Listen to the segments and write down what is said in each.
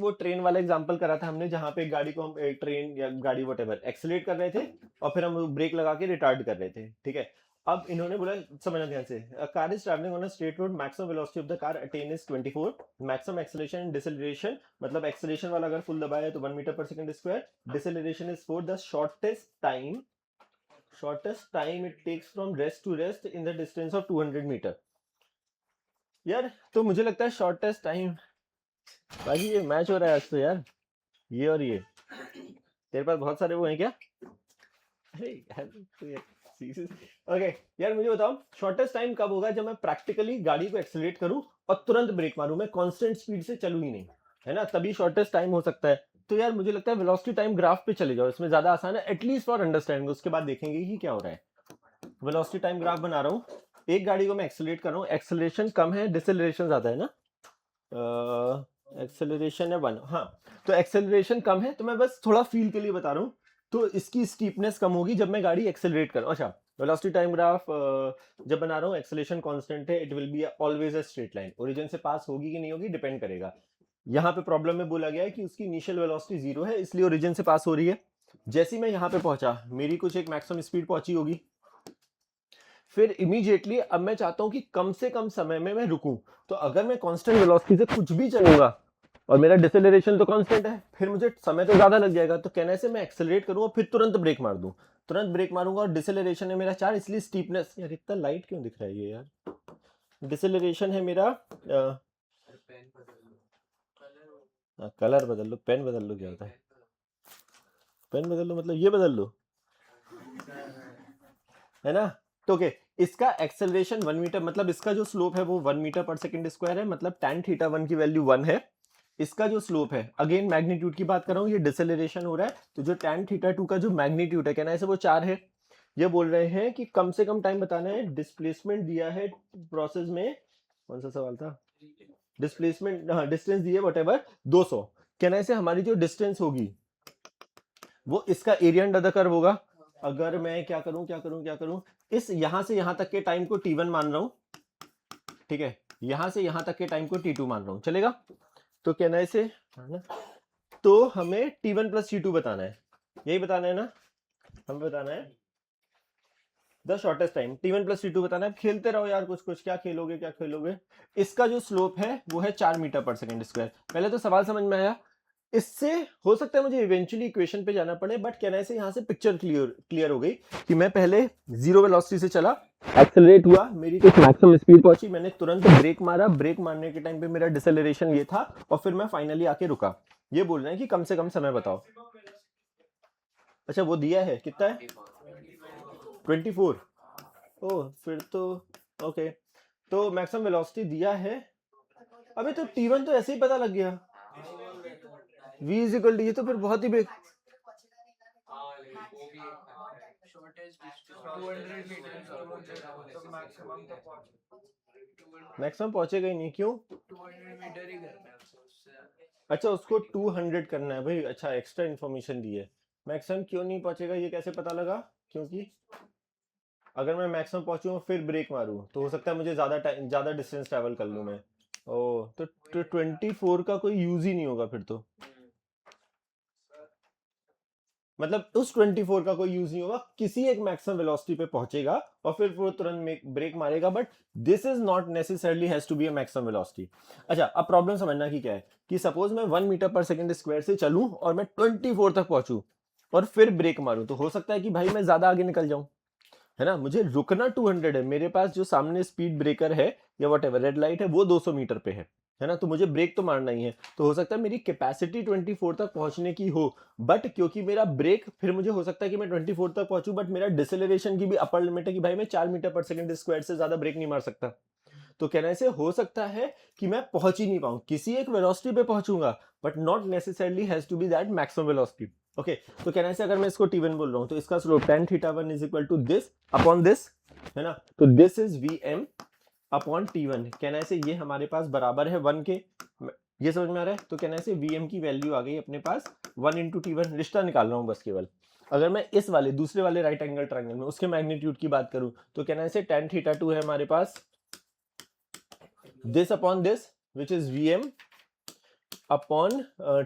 वो ट्रेन वाला एग्जांपल करा था हमने, जहां पे एक गाड़ी को हम ट्रेन या गाड़ी व्हाटएवर एक्सेलरेट कर रहे थे और फिर हम ब्रेक लगा के रिटार्ड कर रहे थे, ठीक है। अब इन्होंने बोला, समझना ध्यान से, car is travelling on a straight road, maximum velocity of the car attain is 24, maximum acceleration and deceleration, मतलब एक्सेलरेशन वाला अगर फुल दबाया तो 1 मीटर पर second square, deceleration is 4, the shortest time it takes from rest to rest in the distance of 200 metre. यार तो मुझे लगता है शॉर्टेस्ट टाइम, बाकी ये मैच हो रहा है आज तो यार, ये और ये तेरे पास बहुत सारे वो हैं क्या? अरे यार ओके यार मुझे बताओ शॉर्टेस्ट टाइम कब होगा, जब मैं प्रैक्टिकली गाड़ी को एक्सेलरेट करूं और तुरंत ब्रेक मारूं, मैं कांस्टेंट स्पीड से चलूं ही नहीं, है ना, तभी शॉर्टेस्ट टाइम हो सकता है। तो यार मुझे लगता है वेलोसिटी टाइम ग्राफ पे चले जाओ, इसमें ज्यादा आसान है, एटलीस्ट फॉर अंडरस्टैंडिंग, उसके बाद देखेंगे कि क्या हो रहा है। वेलोसिटी टाइम ग्राफ बना रहा हूँ, एक गाड़ी को मैं एक्सेलरेट कर रहा हूँ, एक्सेलरेशन कम है, डिसेलरेशन ज्यादा है ना, एक्सेलरेशन है 1, हाँ, तो एक्सेलरेशन कम है, तो मैं बस थोड़ा फील के लिए बता रहा हूँ, तो इसकी स्टीपनेस कम होगी जब मैं गाड़ी एक्सेलरेट करूँ। अच्छा, वेलोसिटी टाइम ग्राफ जब बना रहा हूँ, एक्सेलरेशन कांस्टेंट है, it will be always a straight line, origin से पास होगी कि नहीं होगी डिपेंड करेगा। यहाँ पे प्रॉब्लम में बोला गया है कि उसकी इनिशियल वेलोसिटी 0 है, इसलिए ओरिजिन से पास हो रही है। जैसे मैं यहाँ पे पहुंचा, मेरी कुछ एक मैक्सिमम स्पीड पहुंची होगी, फिर इमीडिएटली अब मैं चाहता हूं कि कम से कम समय में मैं रुकूं, तो अगर मैं कांस्टेंट वेलोसिटी से कुछ भी चलूंगा और मेरा डिसेलरेशन तो कांस्टेंट है, फिर मुझे समय तो ज्यादा लग जाएगा, तो कहने से मैं एक्सेलरेट करूं और फिर तुरंत ब्रेक मार दूं, तुरंत ब्रेक मारूंगा और डिसेलरेशन है मेरा 4, इसलिए स्टीपनेस, यार इतना लाइट क्यों दिख रहा है ये यार, डिसेलरेशन है मेरा कलर बदल लो, पेन बदल लो, क्या होता है पेन बदल लो, मतलब ये बदल लो, है ना। तो ओके, इसका एक्सेलरेशन 1 मीटर, मतलब इसका जो स्लोप है वो 1 मीटर पर सेकंड स्क्वायर है, मतलब tan थीटा 1 की वैल्यू 1 है। इसका जो स्लोप है, अगेन मैग्नीट्यूड की बात कर रहा हूँ, ये डिसेलरेशन हो रहा है, तो जो tan थीटा 2 का जो मैग्नीट्यूड है, कहना है वो 4 है। ये बोल रहे हैं कि कम से कम टाइम बताना है, डिस्प्लेसमेंट दिया है प्रोसेस में, कौन सा सवाल था, डिस्प्लेसमेंट, हाँ डिस्टेंस दिया व्हाटएवर 200, कहना है हमारी जो डिस्टेंस होगी वो इसका एरिया अंडर द कर्व होगा। अगर मैं क्या करूं, इस यहां से यहां तक के टाइम को t1 मान रहा हूं, ठीक है, यहां से यहां तक के टाइम को t2 मान रहा हूं, चलेगा? तो कहना है इसे, तो हमें t1 प्लस t2 बताना है, यही बताना है ना, हमें बताना है the shortest time, t1 plus t2 बताना है। खेलते रहो यार, कुछ कुछ, क्या खेलोगे। इसका जो स्लोप है वो है 4 मीटर पर सेकंड स्क्वायर। पहले तो सवाल समझ में आया, इससे हो सकता है मुझे इवेंचुअली इक्वेशन पे जाना पड़े, बट कहना है यहाँ से पिक्चर क्लियर हो गई कि मैं पहले जीरो वेलोसिटी से चला, एक्सेलरेट हुआ, मेरी कुछ मैक्सिमम स्पीड पहुंची, मैंने तुरंत ब्रेक मारा, ब्रेक मारने के टाइम पे मेरा डिसेलरेशन ये था, और फिर मैं फाइनली आके रुका। ये बोल रहे हैं कि कम से कम समय बताओ। अच्छा वो दिया है, कितना है, 24, ओह फिर तो ओके, तो मैक्सिमम वेलोसिटी दिया है, अबे तो t1 तो ऐसे ही पता लग गया, v इज इक्वल टू, ये तो फिर बहुत ही मैक्सिमम पहुंचेगा ही नहीं, क्यों, 200 मीटर ही करना है उससे। अच्छा उसको 200 करना है भाई, अच्छा एक्स्ट्रा इन्फॉर्मेशन दी है। मैक्सिमम क्यों नहीं पहुंचेगा ये कैसे पता लगा, क्योंकि अगर मैं मैक्सिमम पहुंचूं फिर ब्रेक मारूं तो हो सकता है मुझे ज्यादा डिस्टेंस ट्रैवल कर लूं मैं, ओ तो 24 का कोई यूज ही नहीं होगा फिर तो, मतलब उस 24 का कोई यूज नहीं होगा, किसी एक मैक्सिमम वेलोसिटी पे पहुंचेगा और फिर वो तुरंत ब्रेक मारेगा, but this is not necessarily has to be a maximum velocity. अच्छा अब प्रॉब्लम समझना कि क्या है, कि सपोज मैं 1 मीटर पर सेकंड स्क्वायर से चलूं और मैं 24 तक पहुंचूं और फिर ब्रेक मारूं, तो हो सकता है कि भाई मैं ज्यादा आगे निकल जाऊं, है ना, मुझे रुकना 200 है, मेरे पास जो सामने स्पीड ब्रेकर है या व्हाटएवर रेड लाइट है वो 200 मीटर पे है ना, तो मुझे ब्रेक तो मारना ही है, तो हो सकता है मेरी कैपेसिटी 24 तक पहुंचने की हो, बट क्योंकि मेरा ब्रेक, फिर मुझे हो सकता है कि मैं 24 तक पहुंचू, बट मेरा डिसेलरेशन की भी अपर लिमिट है कि भाई मैं 4 मीटर पर सेकंड स्क्वायर से ज्यादा ब्रेक नहीं मार सकता, तो कहने से हो सकता है कि मैं पहुंच ही नहीं पाऊं, किसी एक वेलोसिटी पे पहुंचूंगा, but not necessarily has to be that maximum velocity. Okay, तो कहने से अगर मैं इसको t1 बोल रहा हूं, तो इसका slope tan theta 1 is equal to this upon this, है ना, तो this is vm upon t1, कहने से ये हमारे पास बराबर है 1 के, ये समझ में आ रहा है, तो कहने से vm की वैल्यू आ गई अपने पास 1 इंटू t1, रिश्ता निकाल रहा हूं बस केवल। अगर मैं इस वाले दूसरे वाले राइट एंगल ट्रायंगल में उसके मैग्नीट्यूड की बात करूं, तो कहने से tan थीटा 2 है हमारे पास this upon this which is vm upon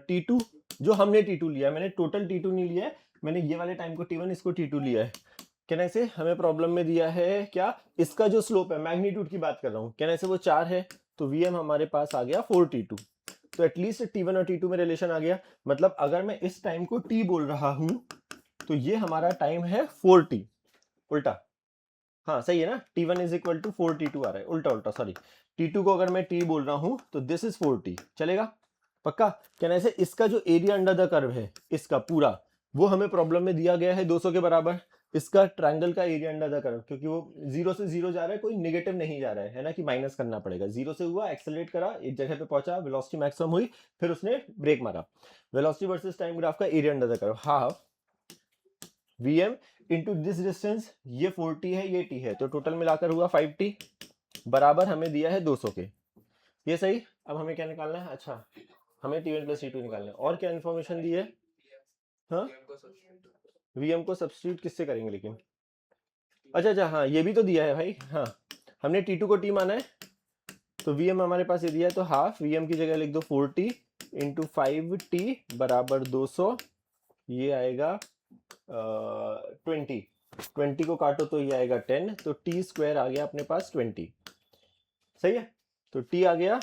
T2, जो हमने T2 लिया है, मैंने टोटल T2 नहीं लिया है, मैंने ये वाले टाइम को T1, इसको T2 लिया है। कहना से हमें प्रॉब्लम में दिया है क्या, इसका जो स्लोप है, मैग्नीट्यूड की बात कर रहा हूँ, कहना से वो 4 है, तो Vm हमारे पास आ गया 4T2। तो एटलीस्ट T1 और T2 में रिलेशन आ गया, मतलब अगर मैं इस टाइम को T बोल रहा हूं तो ये हमारा टाइम है 4T, उल्टा, हाँ सही है ना, T1 is equal to 4T2 आ रहा है, उल्टा उल्टा सॉरी, T2 को अगर मैं T बोल रहा हूं तो दिस इज 4T, चलेगा पक्का। कहने से इसका जो एरिया अंडर द कर्व है इसका पूरा, वो हमें प्रॉब्लम में दिया गया है 200 के बराबर। इसका ट्रायंगल का एरिया अंडर द कर्व, क्योंकि वो 0 से 0 जा रहा है, कोई नेगेटिव नहीं जा रहा है ना, कि माइनस करना पड़ेगा, 0 से हुआ, एक्सेलरेट करा, एक जगह पे पहुंचा, वेलोसिटी मैक्सिमम हुई, फिर उसने ब्रेक मारा, वेलोसिटी वर्सेस टाइम ग्राफ का area under the curve, half Vm into this distance, ये 4T है, ये T है, तो टोटल मिलाकर हुआ 5T, बराबर हमें दिया है 200 के। ये सही। अब हमें क्या निकालना है, अच्छा हमें T1 प्लस T2 निकालना है, और क्या इन्फॉर्मेशन दी है, हाँ Vm को सब्स्टिट्यूट किससे करेंगे लेकिन, अच्छा हाँ ये भी तो दिया है भाई, हाँ हमने T2 को T माना है, तो Vm हमारे पास ये दिया है, तो हाफ Vm की जगह लिख दो 4T इंटू 5T बराबर 200, ये आएगा 20 को काटो तो ये आएगा 10, तो T स्क्वायर आ गया अपने पास 20, सही है। तो T आ गया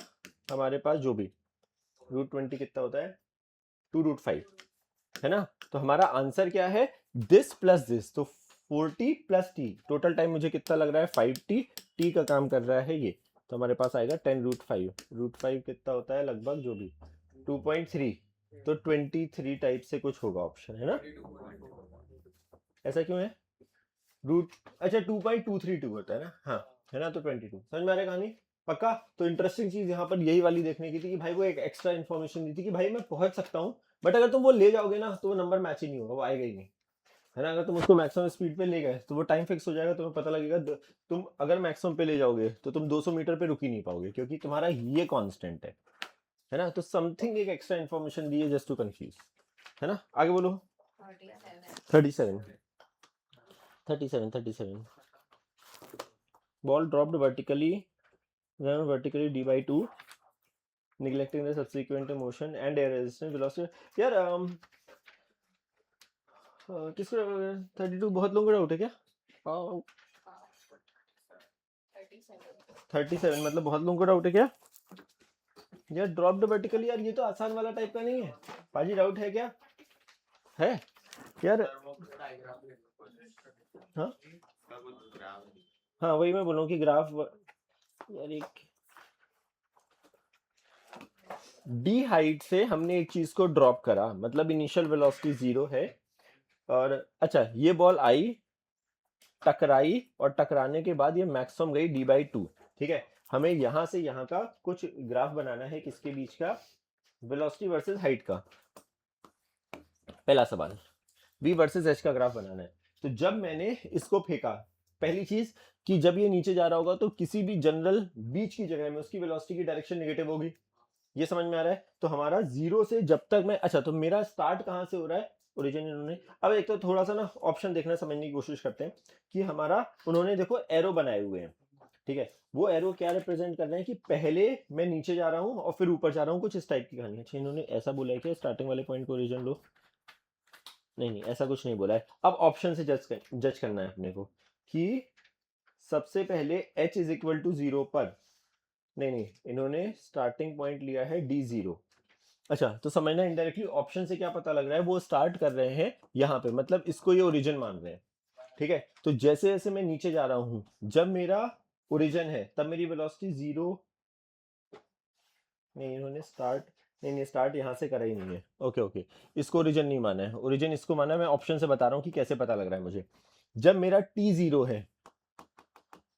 हमारे पास जो भी, √20 कितना होता है, 2√5, है ना। तो हमारा आंसर क्या है, दिस प्लस दिस, तो 4T plus T, total time मुझे कितना लग रहा है 5T, T का काम कर रहा है ये, तो हमारे पास आएगा 10√5, √5 कितना होता है लगभग जो भी 2.3, तो 23 टाइप से कुछ होगा ऑप्शन, है ना। ऐसा क्यों है, रूट, अच्छा 2.232 होता है ना, हाँ है ना, तो 22 समझ में आ रहा है कहानी, पक्का। तो इंटरेस्टिंग चीज यहाँ पर यही वाली देखने की थी कि भाई वो एक एक्स्ट्रा इन्फॉर्मेशन दी थी कि भाई मैं पहुंच सकता हूँ, बट अगर तुम वो ले जाओगे ना तो वो नंबर मैच ही नहीं होगा, वो आएगा ही नहीं, है ना। अगर तुम उसको मैक्सिमम स्पीड पे ले गए तो वो टाइम फिक्स हो जाएगा, तुम्हें पता लगेगा तुम अगर मैक्सिमम पे ले जाओगे तो तुम 200 मीटर पे रुक ही नहीं पाओगे, क्योंकि तुम्हारा ये कांस्टेंट है ना। तो समथिंग एक एक्स्ट्रा इन्फॉर्मेशन दी है जस्ट टू कंफ्यूज, है ना। आगे बोलो, 37 ball dropped vertically, then vertically d/2, neglecting the subsequent motion and air resistance velocity। यार किसको 32 बहुत लोगों का डाउट है क्या, 37 मतलब बहुत लोगों का डाउट है क्या यार, ड्रॉप्ड वर्टिकली, यार ये तो आसान वाला टाइप का नहीं है पाजी, डाउट है क्या, है यार, हाँ हाँ वही मैं बोलूँ कि ग्राफ, यार एक डी हाइट से हमने एक चीज को ड्रॉप करा, मतलब इनिशियल वेलोसिटी 0 है, और अच्छा ये बॉल आई, टकराई, और टकराने के बाद ये मैक्सिमम गई d/2, ठीक है। हमें यहां से यहां का कुछ ग्राफ बनाना है, किसके बीच का, वेलोसिटी वर्सेस हाइट का, पहला सवाल v वर्सेस h का ग्राफ बनाना है। तो जब मैंने इसको फेंका, पहली चीज कि जब ये नीचे जा रहा होगा तो किसी भी जनरल बीच की जगह में उसकी वेलोसिटी की डायरेक्शन नेगेटिव होगी, ये समझ में आ रहा है। तो हमारा 0 से जब तक मैं, अच्छा तो मेरा स्टार्ट कहां से हो रहा है, ओरिजिन इन्होंने, अब एक तो थोड़ा सा ना ऑप्शन देखना समझने की कोशिश करते हैं कि हमारा, उन्होंने देखो एरो बनाए हुए हैं, ठीक है, वो एरो क्या रिप्रेजेंट कर रहे हैं कि पहले मैं नीचे जा रहा हूं और फिर ऊपर जा रहा हूं, कुछ इस टाइप की कहानी है। अच्छा इन्होंने ऐसा बोला है कि स्टार्टिंग वाले पॉइंट को ओरिजिन लो, नहीं ऐसा कुछ नहीं बोला है। अब ऑप्शन से जज करना है अपने को कि सबसे पहले h इज इक्वल टू 0 पर, नहीं इन्होंने स्टार्टिंग पॉइंट लिया है d0। अच्छा तो समझना, इनडायरेक्टली ऑप्शन से क्या पता लग रहा है, वो स्टार्ट कर रहे हैं यहाँ पे, मतलब इसको ये ओरिजिन मान रहे हैं, ठीक है। तो जैसे जैसे मैं नीचे जा रहा हूं, जब मेरा ओरिजिन है तब मेरी वेलोसिटी 0, नहीं इन्होंने स्टार्ट, नहीं स्टार्ट यहाँ से करा ही नहीं है, ओके इसको ओरिजिन नहीं माना है, ओरिजिन इसको माना है। मैं ऑप्शन से बता रहा हूँ कि कैसे पता लग रहा है मुझे। जब मेरा t0 है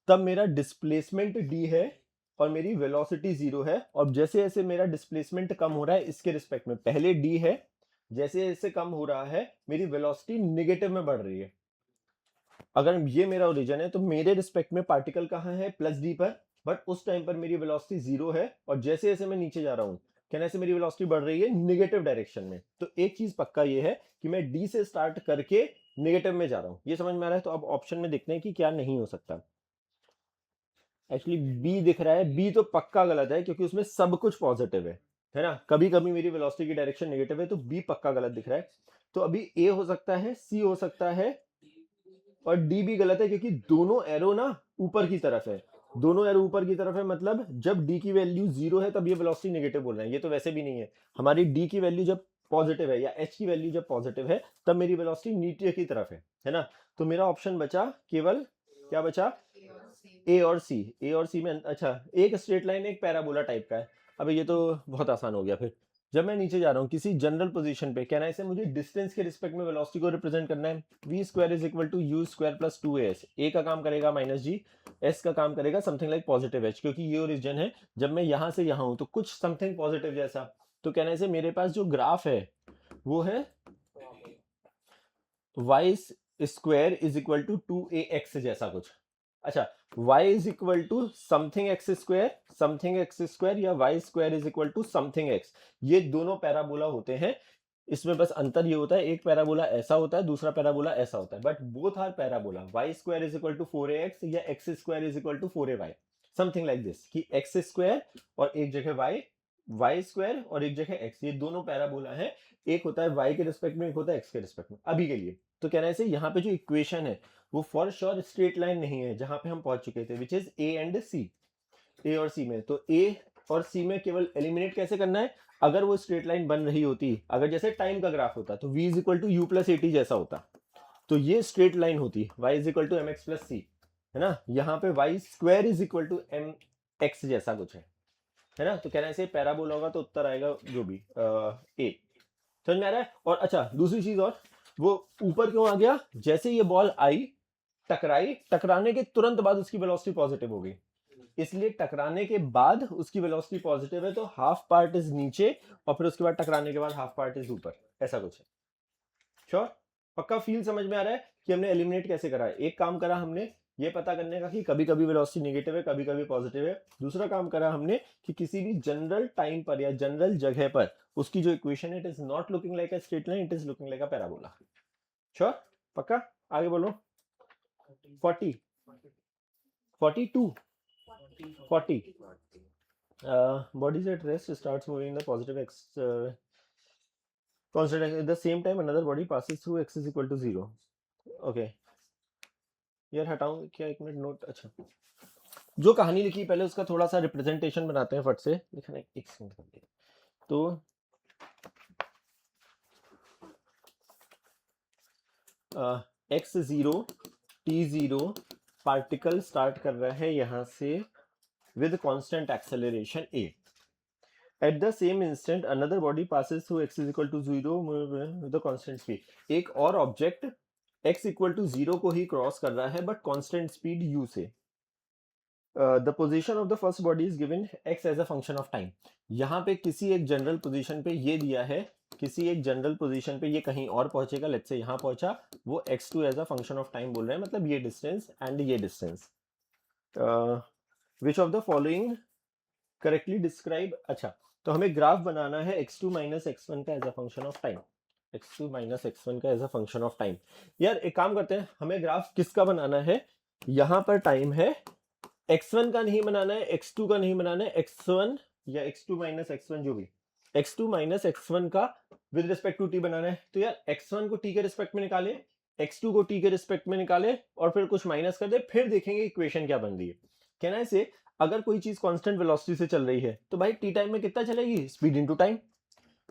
तब मेरा डिस्प्लेसमेंट d है और मेरी वेलोसिटी 0 है, और जैसे जैसे मेरा डिस्प्लेसमेंट कम हो रहा है इसके रिस्पेक्ट में, पहले d है, जैसे जैसे कम हो रहा है मेरी वेलोसिटी नेगेटिव में बढ़ रही है। अगर ये मेरा ओरिजिन है तो मेरे रिस्पेक्ट में पार्टिकल कहाँ है, प्लस d पर, बट उस टाइम पर मेरी वेलोसिटी 0 है, और जैसे जैसे मैं नीचे जा रहा हूँ, कहने से मेरी वेलोसिटी बढ़ रही है नेगेटिव डायरेक्शन में। तो एक चीज पक्का ये है कि मैं d से स्टार्ट करके नेगेटिव में जा रहा हूँ, ये समझ में आ रहा है। तो अब ऑप्शन में देखते हैं कि क्या नहीं हो सकता। एक्चुअली बी दिख रहा है, बी तो पक्का गलत है क्योंकि उसमें सब कुछ पॉजिटिव है, है ना, कभी कभी मेरी वेलोसिटी की डायरेक्शन नेगेटिव है तो बी पक्का गलत दिख रहा है। तो अभी ए हो सकता है, सी हो सकता है और डी भी गलत है, क्योंकि दोनों एरो ना ऊपर की तरफ है। दोनों एरो ऊपर की तरफ है, मतलब जब डी की वैल्यू 0 है तब ये वेलोसिटी नेगेटिव बोल रहे हैं, ये तो वैसे भी नहीं है। हमारी डी की वैल्यू जब पॉजिटिव है या एच की वैल्यू जब पॉजिटिव है तब मेरी वेलोसिटी नीचे की तरफ है ना। तो मेरा ऑप्शन बचा केवल, क्या बचा, ए और सी। ए और सी में अच्छा एक स्ट्रेट लाइन एक पैराबोला टाइप का है। अब ये तो बहुत आसान हो गया। फिर जब मैं नीचे जा रहा हूँ किसी जनरल पोजीशन पे, कहना इसे मुझे डिस्टेंस के रिस्पेक्ट में वेलोसिटी को रिप्रेजेंट करना है। V square is equal to u square plus 2as। A का काम करेगा माइनस जी, एस का काम करेगा समथिंग लाइक पॉजिटिव एच, क्योंकि ये ओरिजिन है। जब मैं यहाँ से यहाँ हूँ तो कुछ समथिंग पॉजिटिव जैसा। तो कहने से मेरे पास जो ग्राफ है वो है y square is equal to 2ax जैसा कुछ। अच्छा, y is equal to something x square या y square is equal to something x। ये दोनों पैराबोला होते हैं। इसमें बस अंतर ये होता है, एक पैराबोला ऐसा होता है, दूसरा पैराबोला ऐसा होता है, but both are parabola. y square is equal to 4ax या x square is equal to 4ay, something like this, कि x स्क्वायर और एक जगह y स्क्वायर और एक जगह x, ये दोनों पैराबोला है। एक होता है y के रिस्पेक्ट में, एक होता है x के रिस्पेक्ट में, अभी के लिए। तो कहना है यहाँ पे जो इक्वेशन है वो फॉर श्योर स्ट्रेट लाइन नहीं है, जहां पे हम पहुंच चुके थे, विच इज ए एंड सी। ए और सी में, तो ए और सी में केवल एलिमिनेट कैसे करना है, अगर वो स्ट्रेट लाइन बन रही होती, अगर जैसे टाइम का ग्राफ होता तो v is equal to u plus a t जैसा होता, तो ये स्ट्रेट लाइन होती, y is equal to m x plus c, है ना। यहाँ पे y square is equal to m x जैसा कुछ है ना। तो कहना है पैराबोला होगा तो उत्तर आएगा जो भी ए। समझ में आ रहा है। और अच्छा दूसरी चीज, और वो ऊपर क्यों आ गया, जैसे ये बॉल आई, टकराई, टकराने के तुरंत बाद उसकी वेलोसिटी पॉजिटिव हो गई, इसलिए टकराने के बाद उसकी वेलोसिटी पॉजिटिव है, तो हाफ पार्ट इज नीचे और फिर उसके बाद टकराने के बाद हाफ पार्ट इज ऊपर, ऐसा कुछ है। श्योर, पक्का फील समझ में आ रहा है कि हमने एलिमिनेट कैसे करा है। एक काम करा हमने ये पता करने का कि कभी कभी वेलोसिटी नेगेटिव है, कभी कभी पॉजिटिव है। दूसरा काम करा हमने कि किसी भी जनरल टाइम पर या जनरल जगह पर उसकी जो इक्वेशन है, it is not looking like a straight line, it is looking like a parabola. Sure, पक्का, आगे बोलो। 40, 42, 40. Bodies at rest starts moving the positive x constant x. At the same time another body passes through x is equal to 0. Okay. यार हटाऊं क्या, एक minute note. अच्छा, जो कहानी लिखी पहले उसका थोड़ा सा रिप्रेजेंटेशन बनाते हैं फट से, लिखना एक सेकंड कर दे। तो x0 t0 पार्टिकल स्टार्ट कर रहा है यहाँ से with constant acceleration a. At the same instant another body passes through x is equal to 0 with the constant speed. एक और ऑब्जेक्ट x इक्वल टू 0 को ही क्रॉस कर रहा है बट कांस्टेंट स्पीड u से। The position of the first body is given x as a function of time. यहाँ पे किसी एक जनरल पोजीशन पे ये दिया है, किसी एक जनरल पोजीशन पे ये कहीं और पहुंचेगा, लेट्स से यहाँ पहुंचा, वो x2 as a function of time बोल रहे हैं, मतलब ये डिस्टेंस एंड ये distance. Which of the following correctly describe. अच्छा, तो हमें ग्राफ बनाना है x2 माइनस x1 का as a function of time, x2 minus x1 का as a function of time. यार एक काम करते हैं, हमें ग्राफ किसका बनाना है, यहाँ पर टाइम है, x1 का नहीं बनाना है, x2 का नहीं बनाना है, x1 या x2 माइनस x1 जो भी, x2 माइनस x1 का विद रिस्पेक्ट टू t बनाना है। तो यार x1 को t के रिस्पेक्ट में निकाले, x2 को t के रिस्पेक्ट में निकाले और फिर कुछ माइनस कर दे, फिर देखेंगे इक्वेशन क्या बन रही है। कहना है से अगर कोई चीज कांस्टेंट वेलोसिटी से चल रही है तो भाई टी टाइम में कितना चलेगी, speed into time,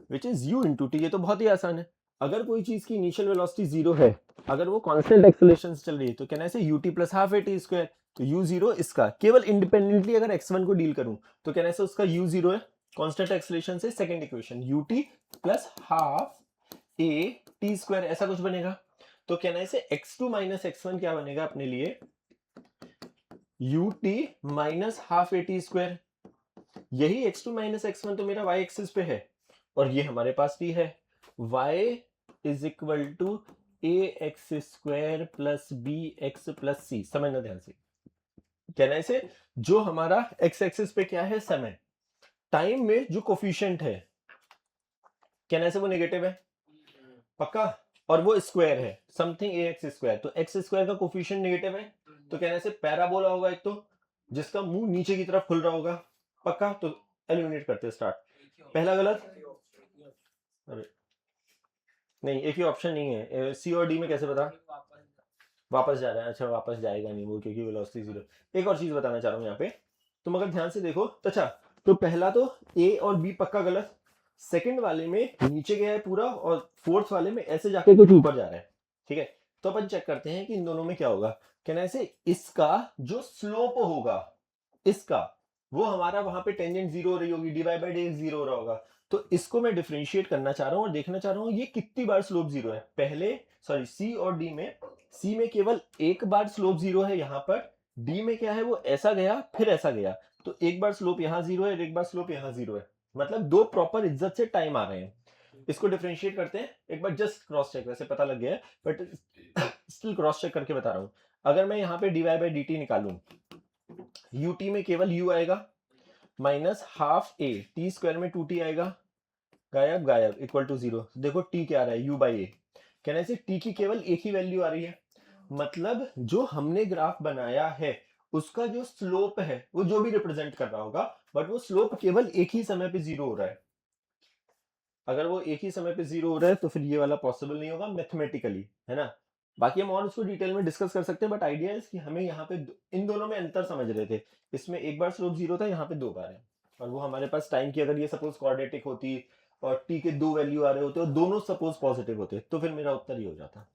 which is u into T. ये तो बहुत ही आसान है। अगर कोई चीज की इनिशियल वेलोसिटी 0 है, अगर वो कांस्टेंट एक्सेलरेशन से चल रही है, तो कहना है से ut plus half a t square. तो u0 इसका केवल इंडिपेंडेंटली अगर x1 को डील करूं तो कहना है से उसका u0 है कांस्टेंट एक्सेलरेशन से, second equation ut plus half a t square, ऐसा कुछ बनेगा। तो कहना है से x2 माइनस x1 क्या बनेगा अपने लिए, ut minus half a t square. यही x2 माइनस x1 तो मेरा y एक्सिस पे है और ये हमारे पास भी है, y is equal to a x square plus b x plus c. समझना ध्यान से, कहना है से जो हमारा x एक्सिस पे क्या है, समय, टाइम में जो कोफिशिएंट है, कहना है से वो नेगेटिव है, पक्का, और वो स्क्वायर है, समथिंग ए एक्स स्क्वायर, तो एक्स स्क्वायर का कोफिशिएंट नेगेटिव है, तो कहने से पैराबोला होगा एक तो, जिसका मुंह नीचे की तरफ खुल रहा होगा, पक्का। तो एलिमिनेट करते हैं, स्टार्ट। पहला गलत, अरे नहीं एक ही ऑप्शन नहीं है, सी और डी में कैसे पता वापस जा रहा है? अच्छा वापस जाएगा नहीं वो, क्योंकि वेलोसिटी जीरो। एक और चीज बताना चाह रहा हूँ यहाँ पे, तुम अगर ध्यान से देखो तो अच्छा, तो पहला तो ए और बी पक्का गलत, सेकंड वाले में नीचे गया है पूरा, और फोर्थ वाले में ऐसे जाके कुछ ऊपर जा रहा है। ठीक है, तो अपन चेक करते हैं कि इन दोनों में क्या होगा। कहना ऐसे, इसका जो स्लोप होगा इसका, वो हमारा वहां पे टेंजेंट जीरो हो रही होगी, dy by d x zero हो रहा होगा। तो इसको मैं डिफरेंशिएट करना चाह रहा हूँ और देखना चाह रहा हूँ ये कितनी बार स्लोप जीरो है। पहले सॉरी सी और डी में, सी में केवल एक बार स्लोप जीरो है यहाँ पर, डी में क्या है वो ऐसा गया फिर ऐसा गया, तो एक बार स्लोप यहाँ जीरो है, एक बार स्लोप यहाँ जीरो है, मतलब दो प्रॉपर इज्जत से टाइम आ रहे हैं। इसको डिफरेंशिएट करते हैं एक बार, जस्ट क्रॉस चेक, वैसे पता लग गया है बट स्टिल क्रॉस चेक करके बता रहा हूँ। अगर मैं यहाँ पे डीवाई बाई डी टी निकालूं, यूटी में केवल u आएगा, minus half a, t square में 2t आएगा, गायब गायब, इक्वल टू जीरो। देखो t क्या आ रहा है, u बाई ए, कहने से t की केवल एक ही वैल्यू आ रही है, मतलब जो हमने ग्राफ बनाया है उसका जो स्लोप है वो जो भी रिप्रेजेंट कर रहा होगा, बट वो स्लोप केवल एक ही समय पे जीरो हो रहा है। अगर वो एक ही समय पे जीरो हो रहा है तो फिर ये वाला पॉसिबल नहीं होगा मैथमेटिकली, है ना। बाकी हम और उसको डिटेल में डिस्कस कर सकते हैं, बट आइडिया इज कि हमें यहाँ पे इन दोनों में अंतर समझ रहे थे। इसमें एक बार स्लोप जीरो था, यहाँ पे दो बार है, और वो हमारे पास टाइम की, अगर ये सपोज क्वाड्रेटिक होती और टी के दो वैल्यू आ रहे होते और दोनों सपोज पॉजिटिव होते तो फिर मेरा उत्तर ही हो जाता।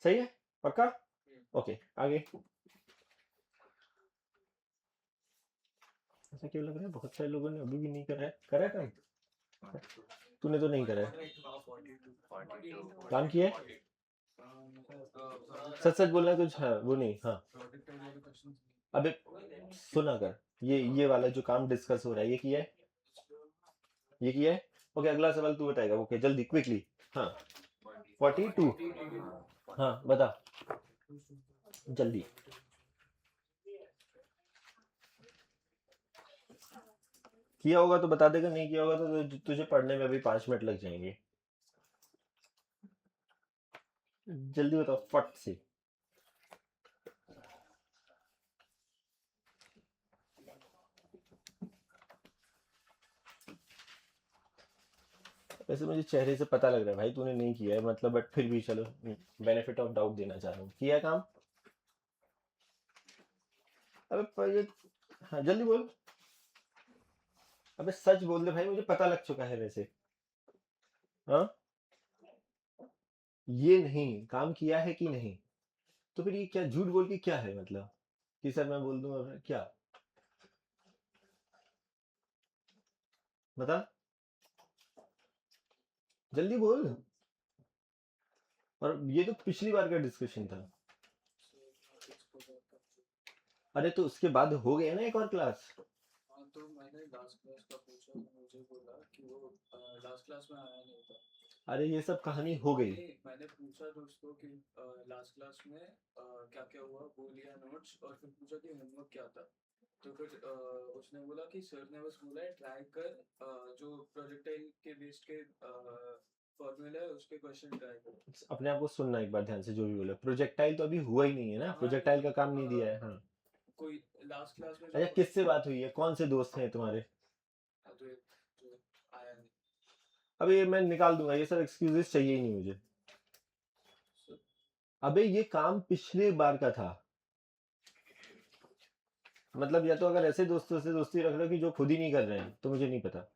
सही है, पक्का? ओके आगे। ऐसा क्यों लग रहा है बहुत सारे लोगों ने अभी भी नहीं करा है काम? तूने तो नहीं करा है, काम किया है? सच सच बोलना कुछ, हाँ वो नहीं, हाँ अबे सुना कर, ये वाला जो काम डिस्कस हो रहा है ये किया है, ये किया है। ओके अगला सवाल तू बताएगा, ओके जल्दी क्विकली। हाँ 42, हाँ बता जल्दी। किया होगा तो बता देगा, नहीं किया होगा तो तुझे पढ़ने में भी 5 मिनट लग जाएंगे। जल्दी बताओ फट से। वैसे मुझे चेहरे से पता लग रहा है भाई तूने नहीं किया है, मतलब बट फिर भी चलो बेनिफिट ऑफ डाउट देना चाह रहा हूँ, किया है काम? अबे पर ये, हाँ जल्दी बोल, अबे सच बोल दे भाई, मुझे पता लग चुका है वैसे। हाँ ये नहीं काम किया है कि नहीं, तो फिर ये क्या झूठ बोल के क्या है मतलब, कि सर मैं बोल दूं और क्या, बता जल्दी बोल। और ये तो पिछली बार का डिस्कशन था। अरे तो उसके बाद हो गया ना एक और क्लास। हाँ तो मैंने लास्ट क्लास का पूछा तो मुझे बोला कि वो लास्ट क्लास में आया नहीं था। अरे ये सब कहानी हो गई। नहीं मैंने पूछा दोस्तों कि लास्ट क्लास में क्या क्या हुआ, वो लिया नोट्स और फिर पूछा कि होमवर्क क्या था। तो फिर उसने बोला कि सर ने बस बोला है ट्राई कर, जो प्रोजेक्टाइल के बेस्ड के फॉर्मूला है उसके क्वेश्चन ट्राई कर। अपने आप को सुनना एक बार ध्यान से, जो भी बोले, प्रोजेक्टाइल तो अभी हुआ ही नहीं है ना, हाँ प्रोजेक्टाइल का लेकिन काम नहीं दिया है। हाँ कोई लास्ट क्लास में जो अच्छा किससे बात हुई है, कौन से दोस्त हैं तुम्हारे? तो आया नहीं। अबे ये मैं निकाल दूंगा, ये सब एक्सक्यूजेस चाहिए ही नहीं मुझे। अबे ये काम पिछले बार का था, मतलब या तो अगर ऐसे दोस्तों से दोस्ती रख रहे हो कि जो खुद ही नहीं कर रहे हैं तो मुझे नहीं पता।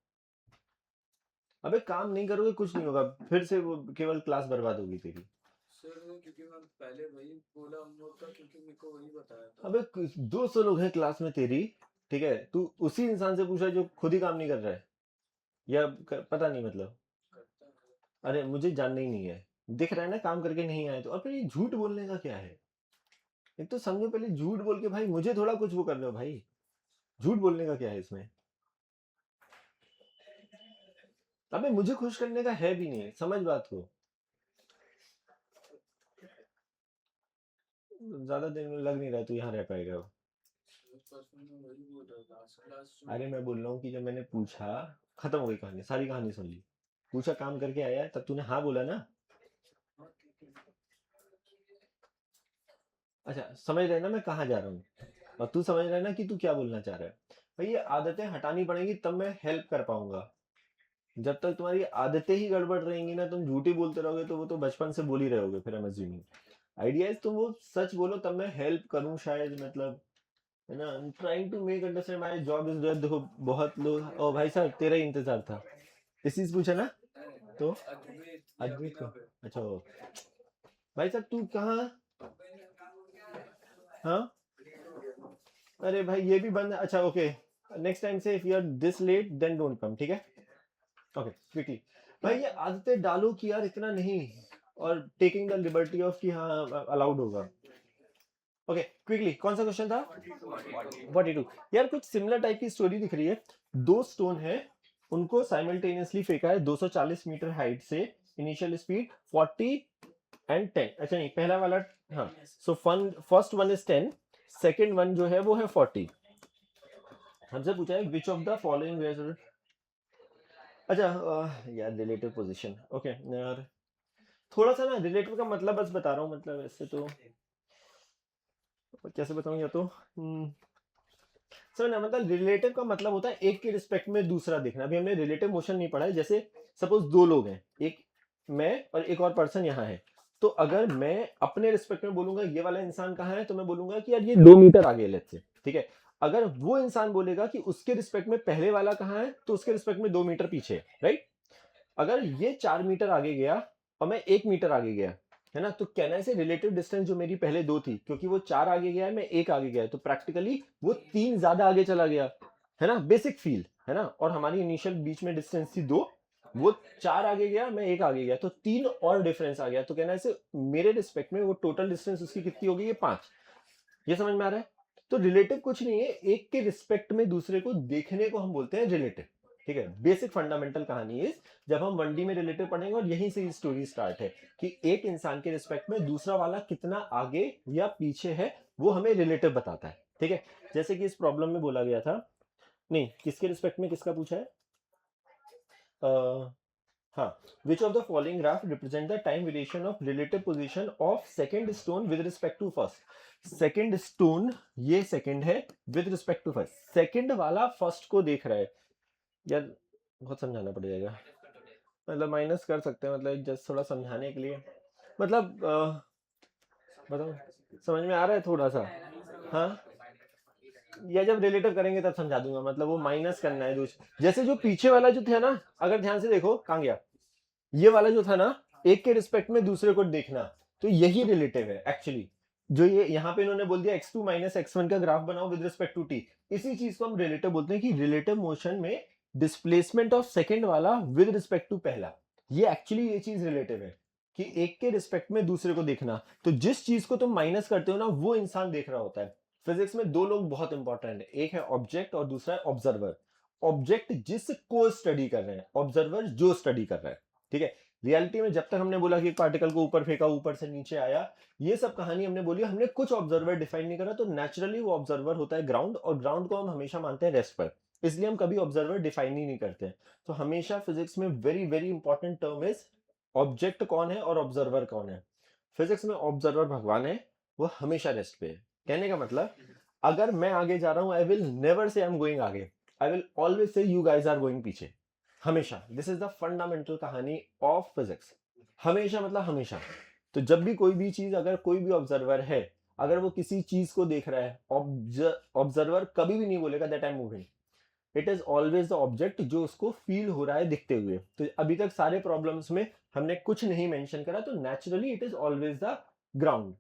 अबे काम नहीं करोगे कुछ नहीं होगा, फिर से वो केवल क्लास बर्बाद होगी तेरी। सर वो क्योंकि मैं पहले वही बोला हम लोग का, क्योंकि मेरे को वही बताया था। अबे 200 लोग हैं क्लास में तेरी, ठीक है, तू उसी इंसान से पूछा जो खुद ही काम नहीं कर रहा है, या पता नहीं मतलब। करता है। अरे मुझे जानना ही नहीं है, दिख रहा है ना काम करके नहीं आए तो, और फिर ये झूठ बोलने का क्या है? एक तो समझो पहले, झूठ बोल के भाई मुझे थोड़ा कुछ वो कर रहे हो भाई, झूठ बोलने का क्या है इसमें? अबे मुझे खुश करने का है भी नहीं, समझ बात को। ज्यादा दिन में लग नहीं रहा तू यहाँ रह पाएगा। वही बोल रहा लास्ट क्लास अरे मैं बोल रहा हूँ कि जब मैंने पूछा, खत्म हो गई कहानी, सारी कहानी सुन ली, पूछा काम करके आया है तब तूने हाँ बोला ना। अच्छा समझ रहे ना मैं कहाँ जा रहा हूँ, और तू समझ रहा है ना कि तू क्या बोलना चाह रहा है। भाई ये आदतें हटानी पड़ेंगी तब मैं हेल्प कर पाऊंगा। जब तक तुम्हारी आदतें ही गड़बड़ रहेंगी ना, तुम झूठी बोलते रहोगे तो वो तो बचपन से बोल ही रहे होगे, फिर I'm assuming आइडिया इज तुम वो सच बोलो तब मैं हेल्प करूं शायद, मतलब है ना। Trying to make understand my job is that. देखो बहुत लोग, ओ भाई साहब तेरा ही इंतजार था, इस चीज पूछा ना। तो अद्वैत ये अद्वैत को, अभिनव है। अच्छा भाई साहब तू कहाँ, हाँ अरे भाई ये भी बंद है, अच्छा ओके। नेक्स्ट टाइम से if you are this late then don't come, ठीक है। ओके क्विकली भाई ये आदतें डालो कि यार इतना नहीं, और टेकिंग द लिबर्टी ऑफ कि हाँ अलाउड होगा। ओके क्विकली कौन सा क्वेश्चन था? 42। यार कुछ सिमिलर टाइप की स्टोरी दिख रही है। दो स्टोन है, उनको साइमल्टेनियसली फेंका है 240 मीटर हाइट से, इनिशियल स्पीड 40 एंड 10। अच्छा नहीं पहला वाला, हाँ so first one is 10, second one जो है वो है 40। हमसे पूछा है विच ऑफ द फॉलोइंग, अच्छा यार रिलेटिव पोजीशन, ओके यार थोड़ा सा ना रिलेटिव का मतलब बस बता रहा हूँ, मतलब ऐसे तो कैसे बताऊँ, या तो सर ना मतलब रिलेटिव का मतलब होता है एक के रिस्पेक्ट में दूसरा देखना। अभी हमने रिलेटिव मोशन नहीं पढ़ा है, जैसे सपोज दो लोग हैं, एक मैं और एक और पर्सन यहाँ है, तो अगर मैं अपने रिस्पेक्ट में बोलूंगा ये वाला इंसान कहाँ है, तो मैं बोलूंगा कि यार ये 2 मीटर आगे लेट्स से, ठीक है। अगर वो इंसान बोलेगा कि उसके रिस्पेक्ट में पहले वाला कहाँ है, तो उसके रिस्पेक्ट में 2 मीटर पीछे है, राइट। अगर ये 4 मीटर आगे गया और मैं 1 मीटर आगे गया, है ना, तो कहना है रिलेटिव डिस्टेंस जो मेरी पहले 2 थी, क्योंकि वो 4 आगे गया है मैं 1 आगे गया है, तो प्रैक्टिकली वो 3 ज्यादा आगे चला गया, है ना, बेसिक फील है ना। और हमारी इनिशियल बीच में डिस्टेंस थी 2, वो 4 आगे गया मैं 1 आगे गया, तो 3 और डिफरेंस आ गया, तो कहना है मेरे रिस्पेक्ट में वो टोटल डिस्टेंस उसकी कितनी हो गई है 5। ये समझ में आ रहा है? तो रिलेटिव कुछ नहीं है, एक के रिस्पेक्ट में दूसरे को देखने को हम बोलते हैं रिलेटिव, ठीक है। बेसिक फंडामेंटल कहानी है, जब हम 1D में रिलेटिव पढ़ेंगे, और यहीं से स्टोरी स्टार्ट है कि एक इंसान के रिस्पेक्ट में दूसरा वाला कितना आगे या पीछे है, वो हमें रिलेटिव बताता है, ठीक है। जैसे कि इस प्रॉब्लम में बोला गया था, नहीं किसके रिस्पेक्ट में किसका पूछा है, हाँ, which of the following graph represent the time variation of relative position of second stone with respect to first? Second stone, ये सेकंड है with respect to first, second वाला फर्स्ट को देख रहा है। यार बहुत समझाना पड़ जाएगा, मतलब माइनस कर सकते हैं, मतलब जस्ट थोड़ा समझाने के लिए, मतलब बताओ समझ में आ रहा है थोड़ा सा, हाँ या जब रिलेटिव करेंगे तब समझा दूंगा, मतलब वो माइनस करना है दूसरा। जैसे जो पीछे वाला जो था ना, अगर ध्यान से देखो कहाँ गया, ये वाला जो था ना, एक के रिस्पेक्ट में दूसरे को देखना, तो यही रिलेटिव है एक्चुअली। जो ये यहाँ पे इन्होंने बोल दिया x2 माइनस x1 का ग्राफ बनाओ विद रिस्पेक्ट टू t, इसी चीज को हम रिलेटिव बोलते हैं कि रिलेटिव मोशन में डिस्प्लेसमेंट ऑफ सेकंड वाला विद रिस्पेक्ट टू पहला, ये एक्चुअली ये चीज रिलेटिव है कि एक के रिस्पेक्ट में दूसरे को देखना। तो जिस चीज को तुम माइनस करते हो ना, वो इंसान देख रहा होता है। फिजिक्स में दो लोग बहुत इंपॉर्टेंट है, एक है ऑब्जेक्ट और दूसरा है ऑब्जर्वर। ऑब्जेक्ट जिसको स्टडी कर रहे हैं, ऑब्जर्वर जो स्टडी कर रहा है, ठीक है। रियलिटी में जब तक हमने बोला कि एक पार्टिकल को ऊपर फेंका, ऊपर से नीचे आया, ये सब कहानी हमने बोली, हमने कुछ ऑब्जर्वर डिफाइन नहीं करा, तो नेचुरली वो ऑब्जर्वर होता है ग्राउंड, और ग्राउंड को हम हमेशा मानते हैं रेस्ट पर, इसलिए हम कभी ऑब्जर्वर डिफाइन ही नहीं करते हैं। तो हमेशा फिजिक्स में very very important term is object कौन है और ऑब्जर्वर कौन है। फिजिक्स में ऑब्जर्वर भगवान है, वो हमेशा रेस्ट पे है। कहने का मतलब, अगर मैं आगे जा रहा हूं, I will never say I am going आगे, I will always say you guys are going पीछे, हमेशा। दिस इज द फंडामेंटल कहानी ऑफ फिजिक्स, हमेशा मतलब हमेशा। तो जब भी कोई भी चीज, अगर कोई भी ऑब्जर्वर है, अगर वो किसी चीज को देख रहा है, ऑब्जर्वर कभी भी नहीं बोलेगा that I am moving, it is always the object जो उसको फील हो रहा है दिखते हुए। तो अभी तक सारे प्रॉब्लम्स में हमने कुछ नहीं मेंशन करा, तो naturally it is always the ground,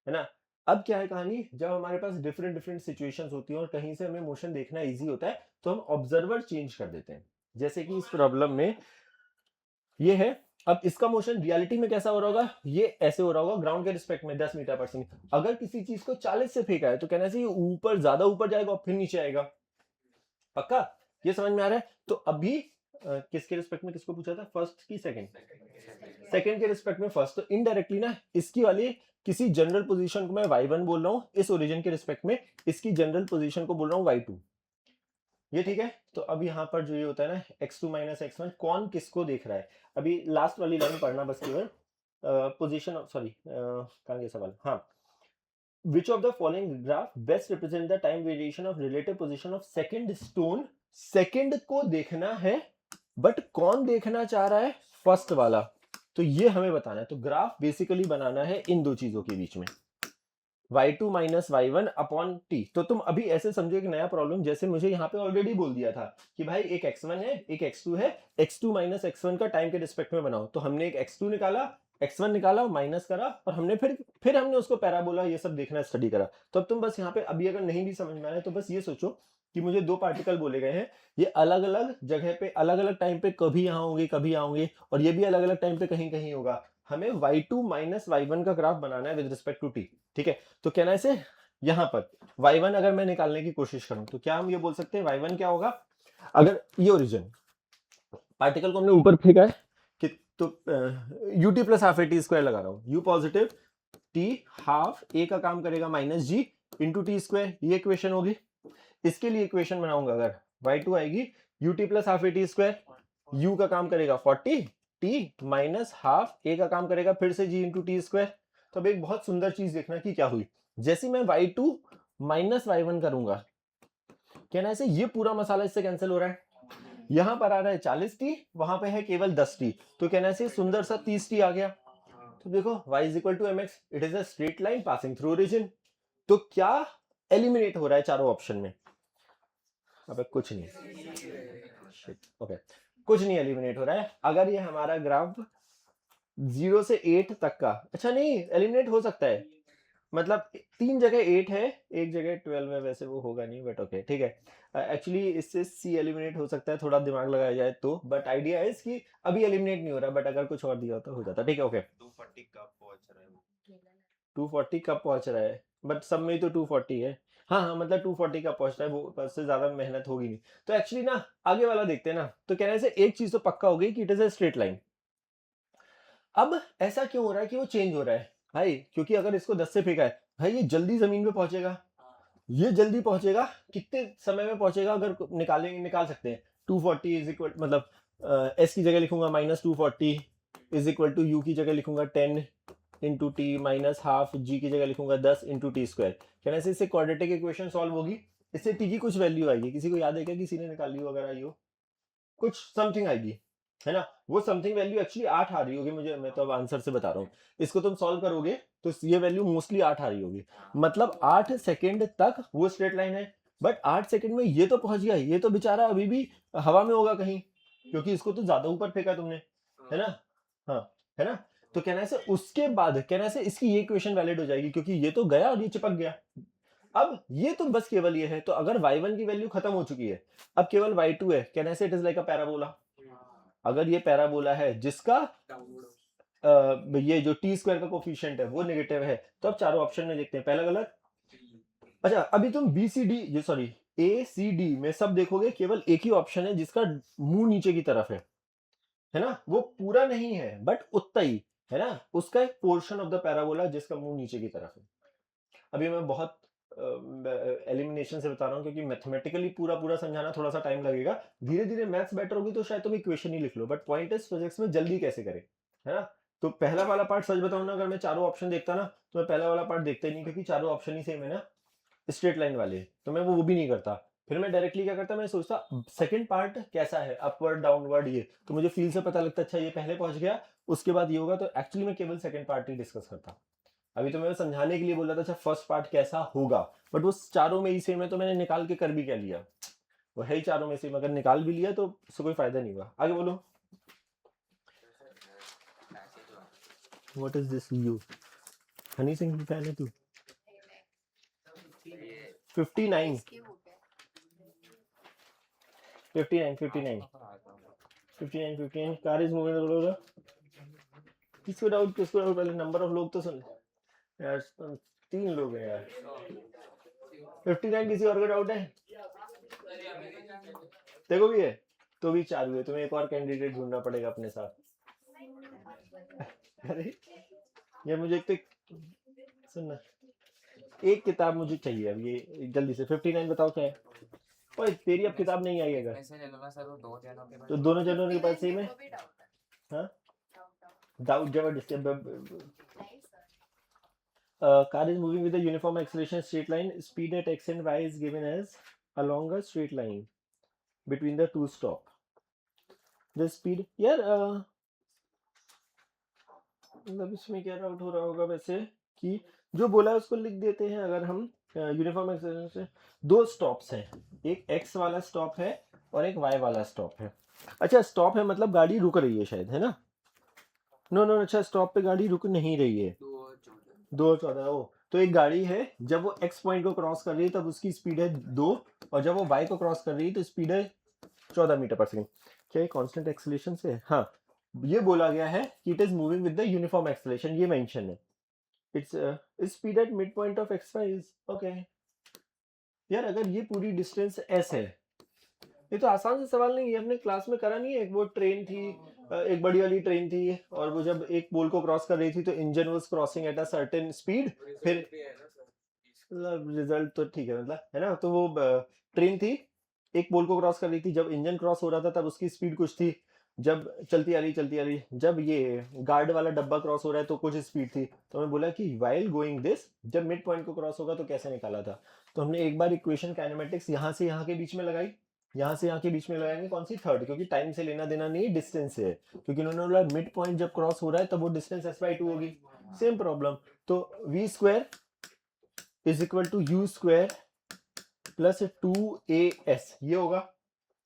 है ना। अब क्या है कहानी, जब हमारे पास डिफरेंट डिफरेंट सिचुएशंस होती हैं और कहीं से हमें मोशन देखना इजी होता है, तो हम ऑब्जर्वर चेंज कर देते हैं। जैसे कि इस प्रॉब्लम में ये है, अब इसका मोशन रियलिटी में कैसा हो रहा होगा, ये ऐसे हो रहा होगा ग्राउंड के रिस्पेक्ट में 10 मीटर पर सेकंड। अगर किसी चीज को 40 से फेंका है, तो कहना चाहिए ऊपर, ज्यादा ऊपर जाएगा और फिर नीचे आएगा, पक्का ये समझ में आ रहा है। तो अभी किसके रिस्पेक्ट में किसको पूछा था, फर्स्ट की सेकंड, सेकंड के रिस्पेक्ट में फर्स्ट, तो इनडायरेक्टली ना इसकी वाली किसी जनरल पोजीशन को मैं y1 बोल रहा हूं, इस ओरिजिन के रिस्पेक्ट में इसकी जनरल पोजीशन को बोल रहा हूं y2, ये ठीक है। तो अब यहाँ पर जो ये होता है ना, x2 माइनस x1, कौन किसको देख रहा है। अभी लास्ट वाली लाइन पढ़ना बस केवल, पोजीशन, सॉरी कहाँ गया सवाल, हाँ, which of the following graph best represent the time variation of relative position of second stone, second को देखना है बट कौन देखना चाह रहा है फर्स्ट वाला, तो ये हमें बताना है। तो ग्राफ बेसिकली बनाना है इन दो चीजों के बीच में, y2 minus y1 upon t। तो तुम अभी ऐसे समझो एक नया प्रॉब्लम, जैसे मुझे यहाँ पे ऑलरेडी बोल दिया था कि भाई एक x1 है एक x2 है, x2 माइनस x1 का टाइम के रिस्पेक्ट में बनाओ। तो हमने एक x2 निकाला, x1 निकाला, माइनस करा, और हमने फिर हमने उसको पैराबोला ये सब देखना स्टडी करा। तो अब तुम बस यहाँ पे अभी अगर नहीं भी समझ में आ रहा है तो बस ये सोचो कि मुझे दो पार्टिकल बोले गए हैं, ये अलग अलग जगह पे अलग अलग टाइम पे कभी यहाँ होंगे कभी यहाँ होंगे, और ये भी अलग अलग टाइम पे कहीं कहीं होगा। हमें y2 माइनस y1 का ग्राफ बनाना है विद रिस्पेक्ट टू t। ठीक है, तो कहना ऐसे यहां पर y1 अगर मैं निकालने की कोशिश करूं तो क्या हम ये बोल सकते हैं y1 क्या होगा, अगर ये ओरिजिन पार्टिकल को हमने ऊपर फेंका है कि तो ut plus half a t square लगा रहा हूं, u positive t half a का काम करेगा minus g into t square, ये इक्वेशन होगी। इसके लिए इक्वेशन बनाऊंगा अगर y2 आएगी ut plus half a t square, u का काम करेगा 40, t माइनस हाफ a का काम करेगा फिर से g इंटू टी स्क्वायर। तो अब एक बहुत सुंदर चीज देखना कि क्या हुई, जैसे मैं y2 माइनस y1 करूंगा, कहना ऐसे ये पूरा मसाला इससे कैंसिल हो रहा है, यहां पर आ रहा है 40t, वहां पे है केवल 10t, तो कहना ऐसे सुंदर सा 30t आ गया। तो देखो y is equal to mx, it is a straight line passing through origin. तो क्या एलिमिनेट हो रहा है चारों ऑप्शन में, अब कुछ नहीं, ओके कुछ नहीं एलिमिनेट हो रहा है। अगर ये हमारा ग्राफ 0 से 8 तक का, अच्छा नहीं एलिमिनेट हो सकता है, मतलब 3 जगह 8 है एक जगह 12 है, वैसे वो होगा नहीं बट ओके ठीक है। एक्चुअली इससे सी एलिमिनेट हो सकता है, थोड़ा दिमाग लगाया जाए तो, बट आइडिया है कि अभी एलिमिनेट नहीं हो रहा, बट अगर कुछ और दिया होता हो जाता। ठीक है ओके, 240 कब पहुंच रहा है वो? 240 कब पहुंच रहा है, बट सब में ही तो 240 है। हाँ हाँ, मतलब 240 कब पहुंच रहा है, वो उससे ज्यादा मेहनत होगी नहीं। तो एक्चुअली ना आगे वाला देखते हैं ना, तो कहने से एक चीज तो पक्का हो गई कि it is a straight line. अब ऐसा क्यों हो रहा है कि वो चेंज हो रहा है भाई, क्योंकि अगर इसको 10 से फेंका है भाई ये जल्दी जमीन पे पहुंचेगा, ये जल्दी पहुंचेगा, कितने समय में पहुंचेगा अगर निकालेंगे, निकाल सकते हैं 240 इज इक्वल, मतलब एस की जगह लिखूंगा minus 240 is equal to U की जगह लिखूंगा 10 into T minus half, G की जगह लिखूंगा 10 इंटू टी स्क्वायर। कहने से इससे क्वाड्रेटिक इक्वेशन सॉल्व होगी, इससे टी की कुछ वैल्यू आएगी, किसी को याद है क्या, किसी ने निकाली हो अगर आई हो, कुछ समथिंग आएगी है ना, वो समथिंग वैल्यू एक्चुअली 8 आ रही होगी मुझे, मैं तो अब आंसर से बता रहा हूँ। इसको तुम सॉल्व करोगे तो ये वैल्यू मोस्टली 8 आ रही होगी, मतलब 8 सेकेंड तक वो स्ट्रेट लाइन है। बट 8 सेकेंड में ये तो पहुंच गया, ये तो बेचारा अभी भी हवा में होगा कहीं, क्योंकि इसको तो ज्यादा ऊपर फेंका तुमने, है ना, हाँ है ना। तो कहना से उसके बाद कहना से इसकी ये इक्वेशन वैलिड हो जाएगी, क्योंकि ये तो गया और ये चिपक गया। अब ये तो बस केवल ये है, तो अगर y1 की वैल्यू खत्म हो चुकी है, अब केवल y2 है, कहने से it is like a parabola. अगर ये पैराबोला है जिसका ये जो टी स्क्वायर का कोफिशिएंट है वो नेगेटिव है, तो अब चारों ऑप्शन में देखते हैं पहला गलत। अच्छा अभी तुम बी सी डी ये सॉरी ए सी डी में सब देखोगे, केवल एक ही ऑप्शन है जिसका मुंह नीचे की तरफ है ना, वो पूरा नहीं है बट उतना ही है ना, उसका एक पोर्शन ऑफ द पैराबोला जिसका मुंह नीचे की तरफ है। अभी मैं बहुत एलिमिनेशन से बता रहा हूँ, क्योंकि मैथमेटिकली पूरा पूरा समझाना थोड़ा सा टाइम लगेगा, धीरे धीरे मैथ्स बेटर होगी तो शायद तुम इक्वेशन ही लिख लो, बट पॉइंट इज फिजिक्स में जल्दी कैसे करें, है ना। तो पहला वाला पार्ट सच बताऊं ना, अगर मैं चारों ऑप्शन देखता ना तो मैं पहला वाला पार्ट देखता ही नहीं, क्योंकि चारों ऑप्शन ही सेम है ना, स्ट्रेट लाइन वाले, तो मैं वो भी नहीं करता। फिर मैं डायरेक्टली क्या करता, मैं सोचता सेकंड पार्ट कैसा है, अपवर्ड डाउनवर्ड, ये तो मुझे फील से पता लगता, अच्छा ये पहले पहुंच गया उसके बाद ये होगा, तो एक्चुअली मैं केवल सेकंड पार्ट ही डिस्कस करता। अभी तो मैं समझाने के लिए बोल रहा था अच्छा फर्स्ट पार्ट कैसा होगा, बट वो चारों में ही सेम है, तो मैंने निकाल के कर भी क्या लिया, वो है ही चारों में सेम, अगर निकाल भी लिया तो उससे कोई फायदा नहीं हुआ। आगे बोलो, what is this you, Honey Singh की फैन है तू? 59 59 59 59 59 कार इज मूविंग, किसको डाउट पहले नंबर ऑफ लोग तो सुन यार, 3 लोग हैं यार। 59 किसी और को डाउट है? देखो भी है तो भी 4 हुए, तुम्हें एक और कैंडिडेट ढूंढना पड़ेगा अपने साथ। अरे ये मुझे एक तो सुनना, एक किताब मुझे चाहिए अब, ये जल्दी से 59 बताओ क्या है। ओए तेरी अब किताब नहीं आई अगर, ऐसे ले लो ना सर, वो दो जनों के तो दोनों जनों के पास सेम है। हाँ डाउट जबरदस्त। car is moving with a uniform acceleration straight line, speed at x and y is given as along a straight line between the two stop. The speed यार मतलब इसमें क्या डाउट हो रहा होगा वैसे कि जो बोला है उसको लिख देते हैं अगर हम यूनिफॉर्म एक्सेलरेशन से। दो स्टॉप्स हैं, एक एक्स वाला स्टॉप है और एक वाई वाला स्टॉप है। अच्छा स्टॉप है मतलब गाड़ी रुक रही है शायद, है ना? नो नो, अच्छा स्टॉप पे गाड़ी रुक नहीं रही है। 2 और 14 ओ, तो एक गाड़ी है जब वो एक्स पॉइंट को क्रॉस कर रही है तब उसकी स्पीड है 2, और जब वो वाई को क्रॉस कर रही है तो स्पीड है 14 मीटर पर सेकेंड। क्या ये कांस्टेंट एक्सेलरेशन से है? हाँ, ये बोला गया है कि it is moving with the uniform acceleration, ये मेंशन है। Its speed at mid point of x y is okay. यार अगर ये पूरी डिस्टेंस एस है, ये तो आसान से सवाल नहीं है, हमने क्लास में करा नहीं है? एक वो ट्रेन थी, एक बड़ी वाली ट्रेन थी, और वो जब एक पोल को क्रॉस कर रही थी तो engine was crossing at a certain speed. फिर रिजल्ट भी है ना सर इसका। मतलब रिजल्ट तो ठीक है, मतलब है ना, तो वो ट्रेन थी, एक पोल को क्रॉस कर रही थी, जब इंजन क्रॉस हो रहा था तब उसकी स्पीड कुछ थी, जब चलती आ रही, जब ये गार्ड वाला डब्बा क्रॉस हो रहा है तो कुछ स्पीड थी। तो हमें बोला कि वाइल गोइंग दिस जब मिड पॉइंट को क्रॉस होगा तो कैसे निकाला था। तो हमने एक बार इक्वेशन काइनेमेटिक्स यहाँ से यहाँ के बीच में लगाई, यहाँ से यहाँ के बीच में लगाएंगे कौन सी, थर्ड, क्योंकि टाइम से लेना देना नहीं, डिस्टेंस से है, क्योंकि उन्होंने बोला मिड पॉइंट जब क्रॉस हो रहा है तब वो डिस्टेंस s/2 होगी। सेम प्रॉब्लम, तो v square is equal to u square plus 2as, ये होगा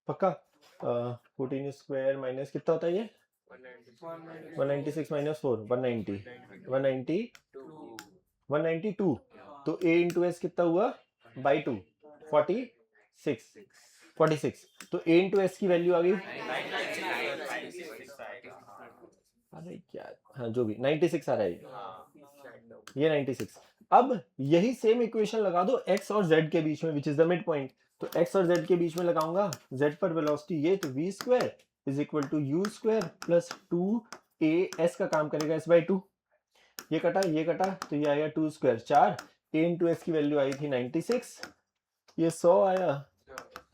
पक्का। 14 स्क्वायर माइनस कितना होता है ये, 196 माइनस 4 190, 192, तो a इंटू एस कितना हुआ बाई 2, 46, तो a इंटू एस की वैल्यू आ गई, अरे क्या, हाँ जो भी 96 आ रहा है ये 96। अब यही सेम इक्वेशन लगा दो x और z के बीच में, which is the mid point. तो x और z के बीच में लगाऊंगा, z पर वेलोसिटी ये, तो v square is equal to u square plus 2as का काम करेगा s/2, ये कटा तो ये आएगा 2 स्क्वायर 4, a इंटू एस की वैल्यू आई थी 96, ये 100 आया,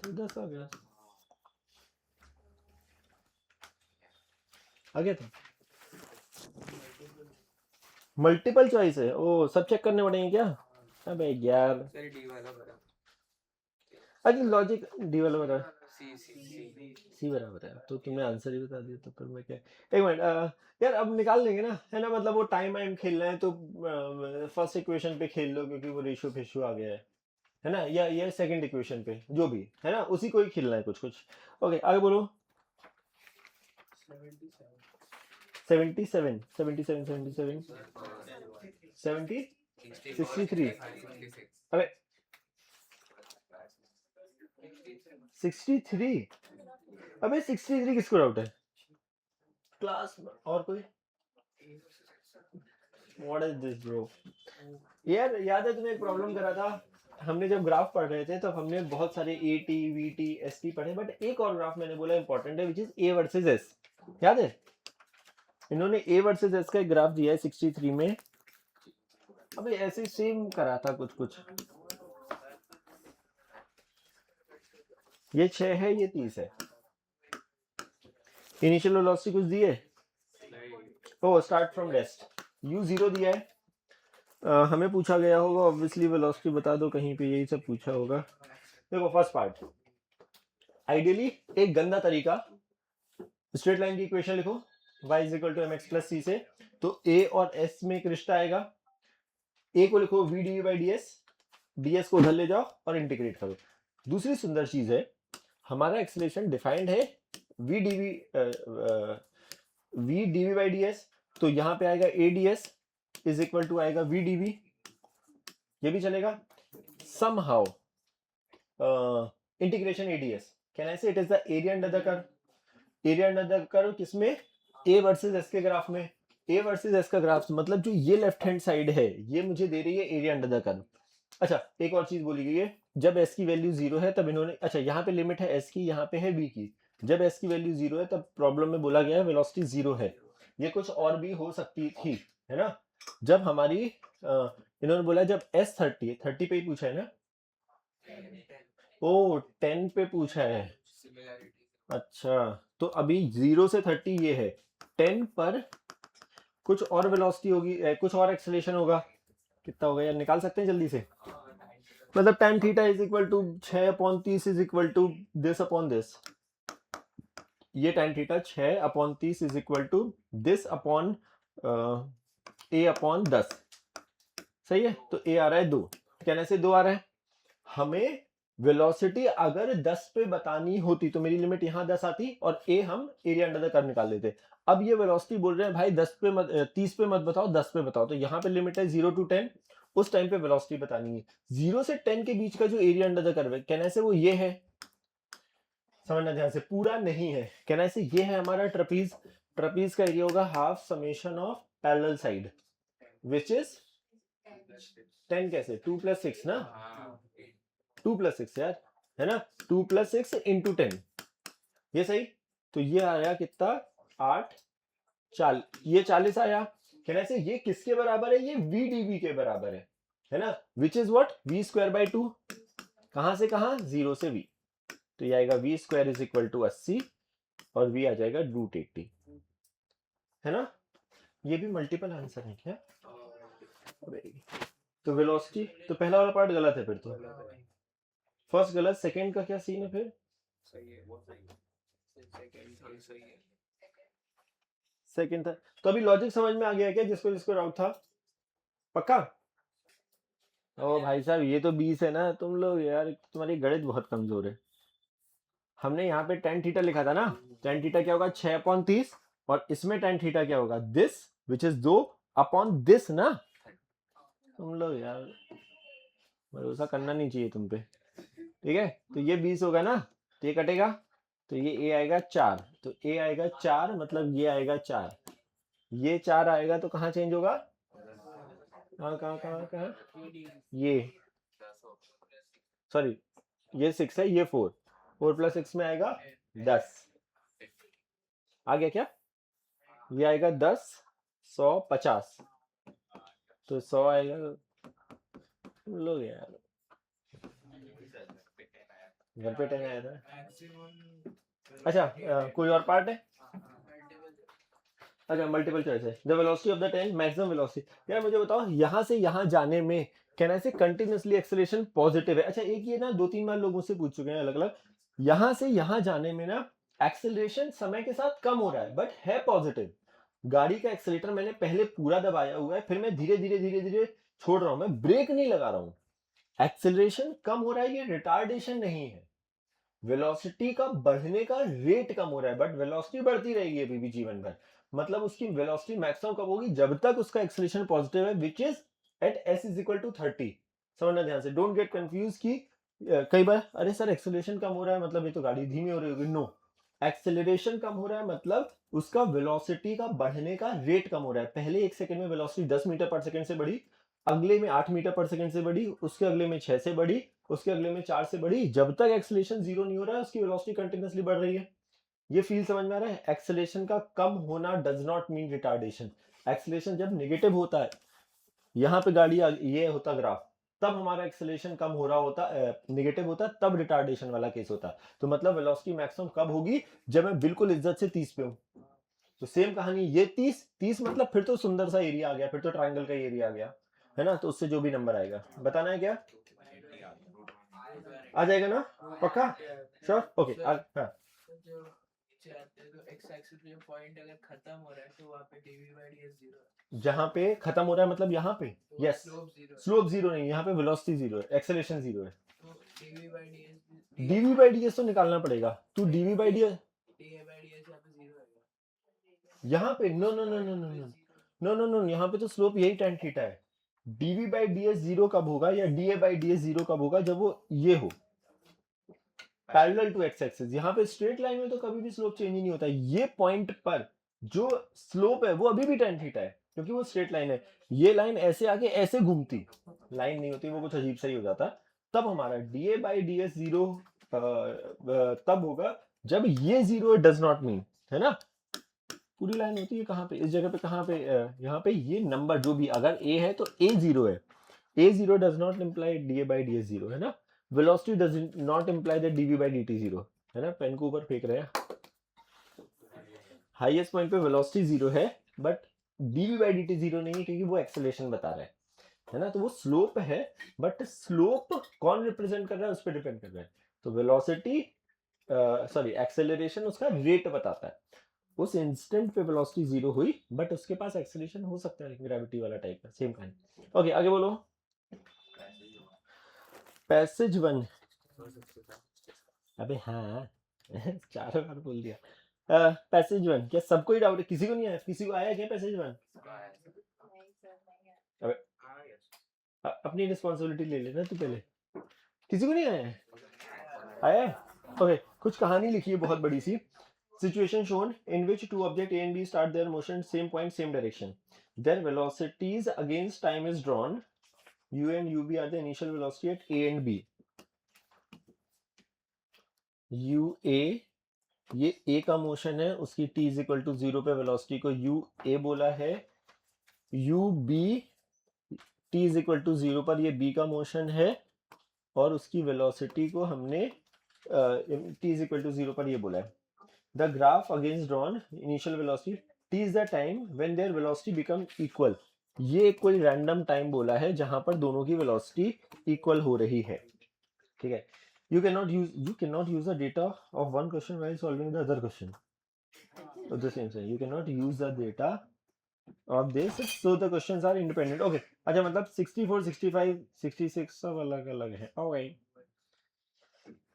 तो 10 आ गया, आ गया था। मल्टीपल चॉइस है, ओ सब चेक करने पड़ेंगे क्या? अबे यार, सर डी वाला बराबर अच्छा लॉजिक डी वाला बराबर सी सी बराबर है, तो तुमने आंसर ही बता दिया, तो फिर मैं क्या, एक मिनट यार अब निकाल लेंगे ना, है ना, मतलब वो टाइम वाइम खेलना है तो फर्स्ट इक्वेशन पे खेल लो क्योंकि वो रेशियो फेशियो आ गया है ना, या ये सेकंड इक्वेशन पे जो भी है ना उसी को ही खेलना है कुछ कुछ। ओके आगे बोलो। 77 77 77 70 63, अबे 63, अबे 63 किसको डाउट है क्लास में, और कोई? What is this bro? यार याद है तुम्हें एक प्रॉब्लम करा था, हमने जब ग्राफ पढ़ रहे थे तब हमने बहुत सारे A T V T S T पढ़े, बट एक और ग्राफ मैंने बोला इंपॉर्टेंट है, which is A versus S. याद है इन्होंने ए वर्सेस एस का एक ग्राफ दिया है 63 में, अबे ऐसे सेम करा था कुछ कुछ, ये 6 है ये 30 है, इनिशियल वेलोसिटी कुछ दिए, ओ स्टार्ट फ्रॉम रेस्ट, u 0 दिया है, हमें पूछा गया होगा ऑब्वियसली वेलोसिटी बता दो, कहीं पे यही सब पूछा होगा। देखो फर्स्ट पार्ट, आइडियली एक गंदा तरीका, स्ट्रेट लाइन की इक्वेशन लिखो y is equal to mx plus c से, तो a और s में एक रिश्ता आएगा, a को लिखो v dv by ds, ds को उधर ले जाओ और इंटीग्रेट करो। दूसरी सुंदर चीज है, हमारा एक्सेलरेशन डिफाइंड है v dv बाई ds, तो यहाँ पे आएगा a ds is equal to आएगा v dv, ये भी चलेगा। somehow integration ADS, can I say it is the area under the curve, area under the curve किसमें, A वर्सेस S के ग्राफ में, A वर्सेस S का graph मतलब जो ये लेफ्ट हैंड साइड है ये मुझे दे रही है एरिया अंडर द कर्व। अच्छा एक और चीज बोली गई है, जब S की वैल्यू 0 है तब इन्होंने, अच्छा यहाँ पे लिमिट है S की, यहाँ पे है B की, जब S की वैल्यू 0 है तब प्रॉब्लम में बोला गया है वेलोसिटी 0 है, ये कुछ और भी हो सकती थी, है ना। जब हमारी इन्होंने बोला जब S 30 पे ही पूछा है ना, ओ 10 पे पूछा है, अच्छा तो अभी 0 से 30 ये है, 10 पर कुछ और वेलोसिटी होगी, कुछ और एक्सेलरेशन होगा, कितना होगा यार निकाल सकते हैं जल्दी से, मतलब tan theta is equal to 6/30 is equal to this upon this, ये tan theta 6/30 is equal to this upon a upon 10, सही है। तो a आ रहा है 2, कहने से 2 आ रहा है। हमें वेलोसिटी अगर 10 पे बतानी होती तो मेरी लिमिट यहाँ 10 आती और a हम एरिया अंडर द कर्व निकाल लेते। अब ये वेलोसिटी बोल रहे हैं भाई 10 पे मत 30 पे मत बताओ, 10 पे बताओ। तो यहाँ पे लिमिट है 0 to 10, उस टाइम पे वेलोसिटी बतानी है। 0 से 10 के बीच का जो एरिया अंडर द कर्व है, कहने से वो ये है, समझना ध्यान से, पूरा नहीं है। कहना से ये है हमारा ट्रपीज, ट्रपीज का एरिया होगा half summation of parallel side which is 10, कैसे 2 + 6 ना, 2 + 6 यार, है ना, 2 + 6 × 10, ये सही। तो ये आया कितना, 8 40, ये 40 आया। कहना से ये किसके बराबर है, ये VdV के बराबर है ना, विच इज व्हाट, V²/2। कहां से कहां, 0 से V। तो ये आएगा V² = 80 और V आ जाएगा √80, है ना। ये भी मल्टीपल आंसर है क्या। तो वेलोसिटी, तो पहला वाला पार्ट गलत है फिर तो, फर्स्ट गलत, सेकंड का क्या सीन है फिर, सही है, बहुत सही है, सेकंड थर्ड सही है। सेकंड था। तो अभी लॉजिक समझ में आ गया क्या, जिसको जिसको डाउट था, पक्का। ओ भाई साहब ये तो 20 है ना, तुम लोग यार तुम्हारी गणित बहुत कमजोर है। हमने यहाँ पे tan थीटा लिखा था ना, tan थीटा क्या होगा 6/30 और इसमें tan थीटा क्या होगा दिस विच इज 2/this ना। तुम लोग यार भरोसा करना नहीं चाहिए तुम पे, ठीक है। तो ये 20 होगा ना, तो ये कटेगा, तो ये a आएगा 4, तो a आएगा 4 मतलब ये आएगा 4, ये 4 आएगा तो कहाँ चेंज होगा, कहाँ ये, सॉरी ये 6 है, ये 4 + 6 में आएगा 10, आ गया क्या, ये आएगा 10 100 50, तो 100 आएगा। तुम लोग यार घर पे 10 आया था। अच्छा कोई और पार्ट है, अच्छा मल्टीपल चॉइस है। The velocity of the train, maximum velocity. यार मुझे बताओ यहाँ से यहाँ जाने में कहना है कंटिन्यूअसली एक्सेलरेशन पॉजिटिव है। अच्छा एक ये ना 2-3 बार लोग मुझसे पूछ चुके हैं अलग अलग, यहाँ से यहाँ जाने में ना एक्सेलरेशन समय के साथ कम हो रहा है बट है पॉजिटिव। गाड़ी का एक्सेलेटर मैंने पहले पूरा दबाया हुआ है, फिर मैं धीरे धीरे धीरे धीरे छोड़ रहा हूं, मैं ब्रेक नहीं लगा रहा हूं। एक्सेलरेशन कम हो रहा है, ये रिटार्डेशन नहीं है। वेलोसिटी का बढ़ने का रेट कम हो रहा है बट वेलोसिटी बढ़ती रहेगी अभी भी जीवन भर। मतलब उसकी वेलोसिटी मैक्सिमम कब होगी, जब तक उसका एक्सेलरेशन पॉजिटिव है विच इज एट s = 30। समझना ध्यान से, डोंट गेट कंफ्यूज कि कई बार अरे सर एक्सेलरेशन कम हो रहा है मतलब ये तो गाड़ी धीमी हो रही होगी। नो, एक्सेलरेशन कम हो रहा है मतलब उसका वेलोसिटी का बढ़ने का रेट कम हो रहा है। पहले 1 सेकंड में वेलोसिटी 10 मीटर पर सेकंड से बढ़ी, अगले में 8 मीटर पर सेकंड से बढ़ी, उसके अगले में 6 से बढ़ी, उसके अगले में 4 से बढ़ी। जब तक एक्सेलरेशन 0 नहीं हो रहा है उसकी वेलोसिटी कंटिन्यूअसली बढ़ रही है। ये फील समझ में आ रहा है। एक्सेलरेशन का कम होना does not mean retardation. Acceleration जब नेगेटिव होता है, यहाँ पे गाड़ी ये होता ग्राफ, तब हमारा एक्सेलरेशन कम हो रहा होता, नेगेटिव होता, तब रिटार्डेशन वाला केस होता। तो मतलब वेलोसिटी मैक्सिमम कब होगी, जब मैं बिल्कुल इज्जत से 30 पे हूँ। तो सेम कहानी, ये 30 मतलब फिर तो सुंदर सा एरिया आ गया, फिर तो ट्रायंगल का एरिया आ गया, है ना। तो उससे जो भी नंबर आएगा बताना है क्या, आ जाएगा ना, पक्का, श्योर, ओके। हाँ एक्स एक्सिस पे पॉइंट अगर खत्म हो रहा है तो वहां पे dv/ds 0 है। जहां पे खत्म हो रहा है मतलब यहाँ पे, तो यस, स्लोप 0 नहीं, यहाँ पे वेलोसिटी 0 है, एक्सेलरेशन 0 है। तो dv/ds तो निकालना पड़ेगा। तू dv/ds यहाँ पे 0 है, यहाँ पे no no no no no no no no no, यहाँ पे तो स्लोप यही tan थीटा है। dv/ds 0 कब होगा या da/ds 0 कब होगा, जब वो ये हो पैरेलल टू एक्स एक्सिस। यहाँ पे स्ट्रेट लाइन में तो कभी भी स्लोप चेंज ही नहीं होता। ये पॉइंट पर जो स्लोप है वो अभी भी tan थीटा है क्योंकि वो स्ट्रेट लाइन है। ये लाइन ऐसे आके ऐसे घूमती, लाइन नहीं होती, वो कुछ अजीब सा ही हो जाता। तब हमारा da/ds 0 तब होगा जब ये 0 डज नॉट मीन, है ना। पूरी लाइन होती है कहाँ पे, इस जगह पे, कहाँ पे, यहाँ पे ये नंबर जो भी अगर a है तो a 0 है। a 0 does not imply da/ds 0, है ना। Velocity does not imply that dv/dt 0, है ना। पेन को ऊपर फेंक रहे हैं। हाईएस्ट पॉइंट पे वेलोसिटी 0 है बट dv/dt 0 नहीं है क्योंकि वो एक्सेलरेशन बता रहा है ना। तो वो स्लोप है बट स्लोप कौन रिप्रेजेंट कर रहा है उस पर डिपेंड कर रहा है। तो वेलोसिटी सॉरी एक्सेलरेशन उसका रेट बताता है। उस इंस्टेंट पे वेलोसिटी जीरो हुई बट उसके पास एक्सेलरेशन हो सकता है ग्रेविटी वाला टाइप का, सेम कहानी। ओके आगे बोलो। पैसेज वन, अबे हाँ चार बार बोल दिया। पैसेज वन, क्या सबको ही डाउट है? किसी को नहीं आया? किसी को आया क्या पैसेज वन? अबे अपनी रिस्पॉन्सिबिलिटी ले लेना तू पहले। किसी को नहीं आया है? आया है? ओके कुछ कहानी लिखी है बहुत बड़ी सी। Situation shown in which two object A and B start their motion at same point, same direction. Their velocities against time is drawn. U and UB are the initial velocity at A and B. UA, ये A का motion है, उसकी T is equal to 0 पे velocity को UA बोला है। UB T is equal to 0 पर ये B का मोशन है और उसकी वेलोसिटी को हमने T is equal to 0 पर ये बोला है। The graph against drawn initial velocity t is the time when their velocity become equal. ये कोई रैंडम टाइम बोला है जहां पर दोनों की वेलोसिटी इक्वल हो रही है, ठीक है। You cannot use the data of one question while solving the other question. So the same thing. You cannot use the data of this, so the questions are independent. Okay. अच्छा मतलब 64, 65, 66 सब अलग अलग है। Okay.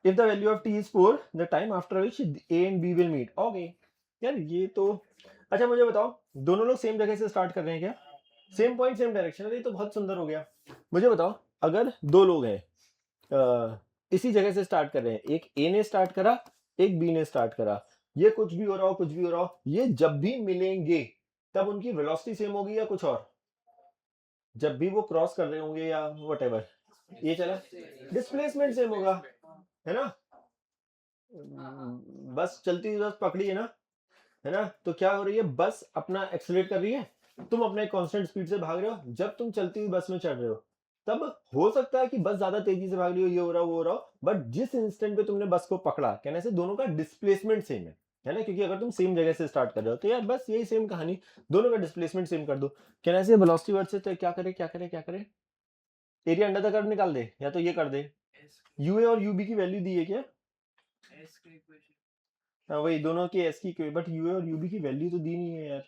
If the value of t is 4, the time after which A and B will meet. Okay. यार ये तो अच्छा मुझे बताओ, दोनों लोग सेम जगह से स्टार्ट कर रहे हैं क्या? सेम पॉइंट सेम डायरेक्शन, अरे ये तो बहुत सुंदर हो गया। मुझे बताओ अगर दो लोग हैं इसी जगह से स्टार्ट कर रहे हैं, एक A ने स्टार्ट करा, एक B ने स्टार्ट करा, ये कुछ भी हो रहा हो कुछ भी हो रहा हो, ये जब भी मिलेंगे तब उनकी वेलोसिटी सेम होगी या कुछ और? जब भी वो क्रॉस कर रहे होंगे या व्हाटएवर, ये चला डिस्प्लेसमेंट सेम होगा, है ना। बस चलती हुई बस पकड़ी है ना, तो क्या हो रही है, बस अपना एक्सेलरेट कर रही है, तुम अपने कांस्टेंट स्पीड से भाग रहे हो। जब तुम चलती हुई बस में चढ़ रहे हो तब हो सकता है कि बस ज्यादा तेजी से भाग रही हो, ये हो रहा वो हो रहा, बट जिस इंस्टेंट पे तुमने बस को पकड़ा, कहने से दोनों का डिस्प्लेसमेंट सेम है ना, क्योंकि अगर तुम सेम जगह से स्टार्ट कर रहे हो तो यार बस यही सेम कहानी, दोनों का डिस्प्लेसमेंट सेम कर दो। कहने से वेलोसिटी वर्ड से तो क्या करे, एरिया अंडर द कर्व निकाल दे, या तो ये कर दे। यूए और यूबी की वैल्यू दी है क्या? एस की इक्वेशन, हाँ वही दोनों की एस की, बट यूए और यूबी की वैल्यू तो दी नहीं है यार।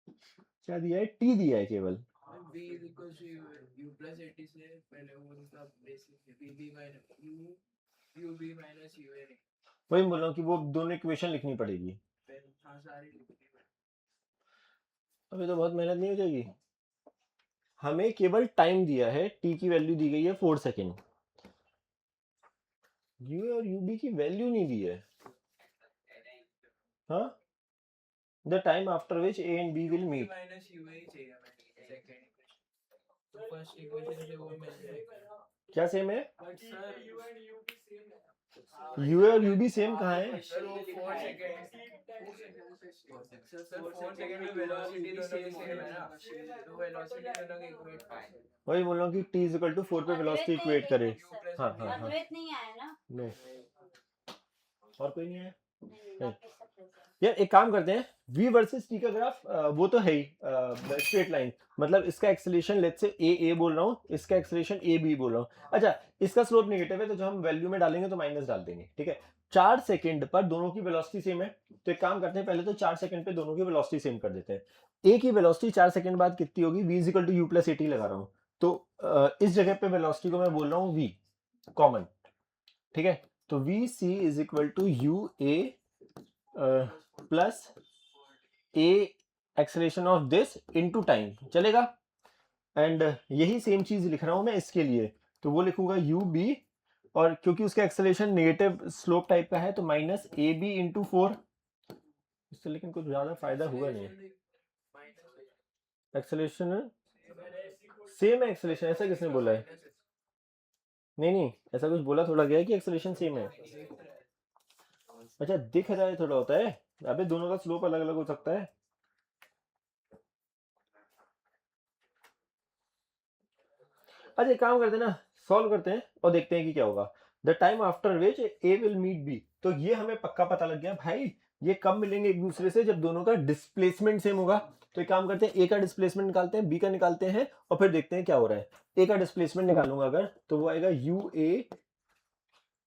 क्या दिया है? टी दिया है केवल। v is equal to u plus 80 से पहले वो उनका basic vb minus ub minus ua नहीं, वही बोल रहा हूँ कि वो दोनों इक्वेशन लिखनी पड़ेगी। फिर हाँ सारी लिखनी पड़ेगी। अभी तो बहुत मेहनत नहीं हो जाएगी। हमें केवल टाइम दिया है, टी की वैल्यू दी गई है 4 सेकेंड, यू और यूबी की वैल्यू नहीं दी है। हाँ the time after which a and b will meet, minus ua ही चाहिए हमें सेकंड इक्वेशन, तो फर्स्ट इक्वेशन से वो मिल जाएगा। क्या सेम है? But sir u and u भी सेम है। यू और यूबी सेम कहाँ है? सर वो 4 सेकंड सर 4 सेकंड में वेलोसिटी दोनों की सेम है ना, तो वेलोसिटी दोनों की इक्वेट पाए। वही बोल रहा हूँ कि t इज इक्वल टू 4 पे वेलोसिटी इक्वेट करे। हाँ हाँ हाँ अद्वैत नहीं आया ना? नो, और कोई नहीं है नहीं, बाकी सब लोग हैं। यार। एक काम करते हैं, v वर्सेस t का ग्राफ वो तो है ही स्ट्रेट लाइन, मतलब इसका एक्सेलरेशन लेट्स से a बोल रहा हूँ, इसका एक्सेलरेशन a b बोल रहा हूँ। अच्छा इसका स्लोप नेगेटिव है तो जब हम वैल्यू में डालेंगे तो माइनस डाल देंगे, ठीक है। 4 सेकंड पर दोनों की वेलोसिटी सेम है, तो एक काम करते हैं पहले तो 4 सेकंड पे दोनों की वेलोसिटी सेम कर देते हैं। a की वेलोसिटी 4 सेकंड बाद कितनी होगी? v is equal to u plus a t लगा रहा हूँ, तो इस जगह पे वेलोसिटी को मैं बोल रहा हूँ v कॉमन, ठीक है। तो v c is equal to u a plus a acceleration of this into time, चलेगा। एंड यही सेम चीज लिख रहा हूं मैं इसके लिए, तो वो लिखूंगा यू बी, और क्योंकि उसका एक्सेलरेशन नेगेटिव स्लोप टाइप का है तो माइनस ए बी इंटू 4, इससे लेकिन कुछ ज्यादा फायदा हुआ नहीं। एक्सेलरेशन सेम है, एक्सेलरेशन ऐसा किसने बोला है? नहीं ऐसा कुछ बोला थोड़ा गया है कि एक्सेलरेशन सेम है। अच्छा दिख रहा है थोड़ा होता है, अबे दोनों का स्लोप अलग अलग हो सकता है। अच्छा एक काम करते हैं ना, सॉल्व करते हैं और देखते हैं कि क्या होगा। The time after which a will meet b, तो ये हमें पक्का पता लग गया भाई, ये कब मिलेंगे एक दूसरे से? जब दोनों का डिस्प्लेसमेंट सेम होगा। तो एक काम करते हैं, ए का डिस्प्लेसमेंट निकालते हैं, बी का निकालते हैं और फिर देखते हैं क्या हो रहा है। ए का डिस्प्लेसमेंट निकालूंगा अगर, तो वो आएगा u a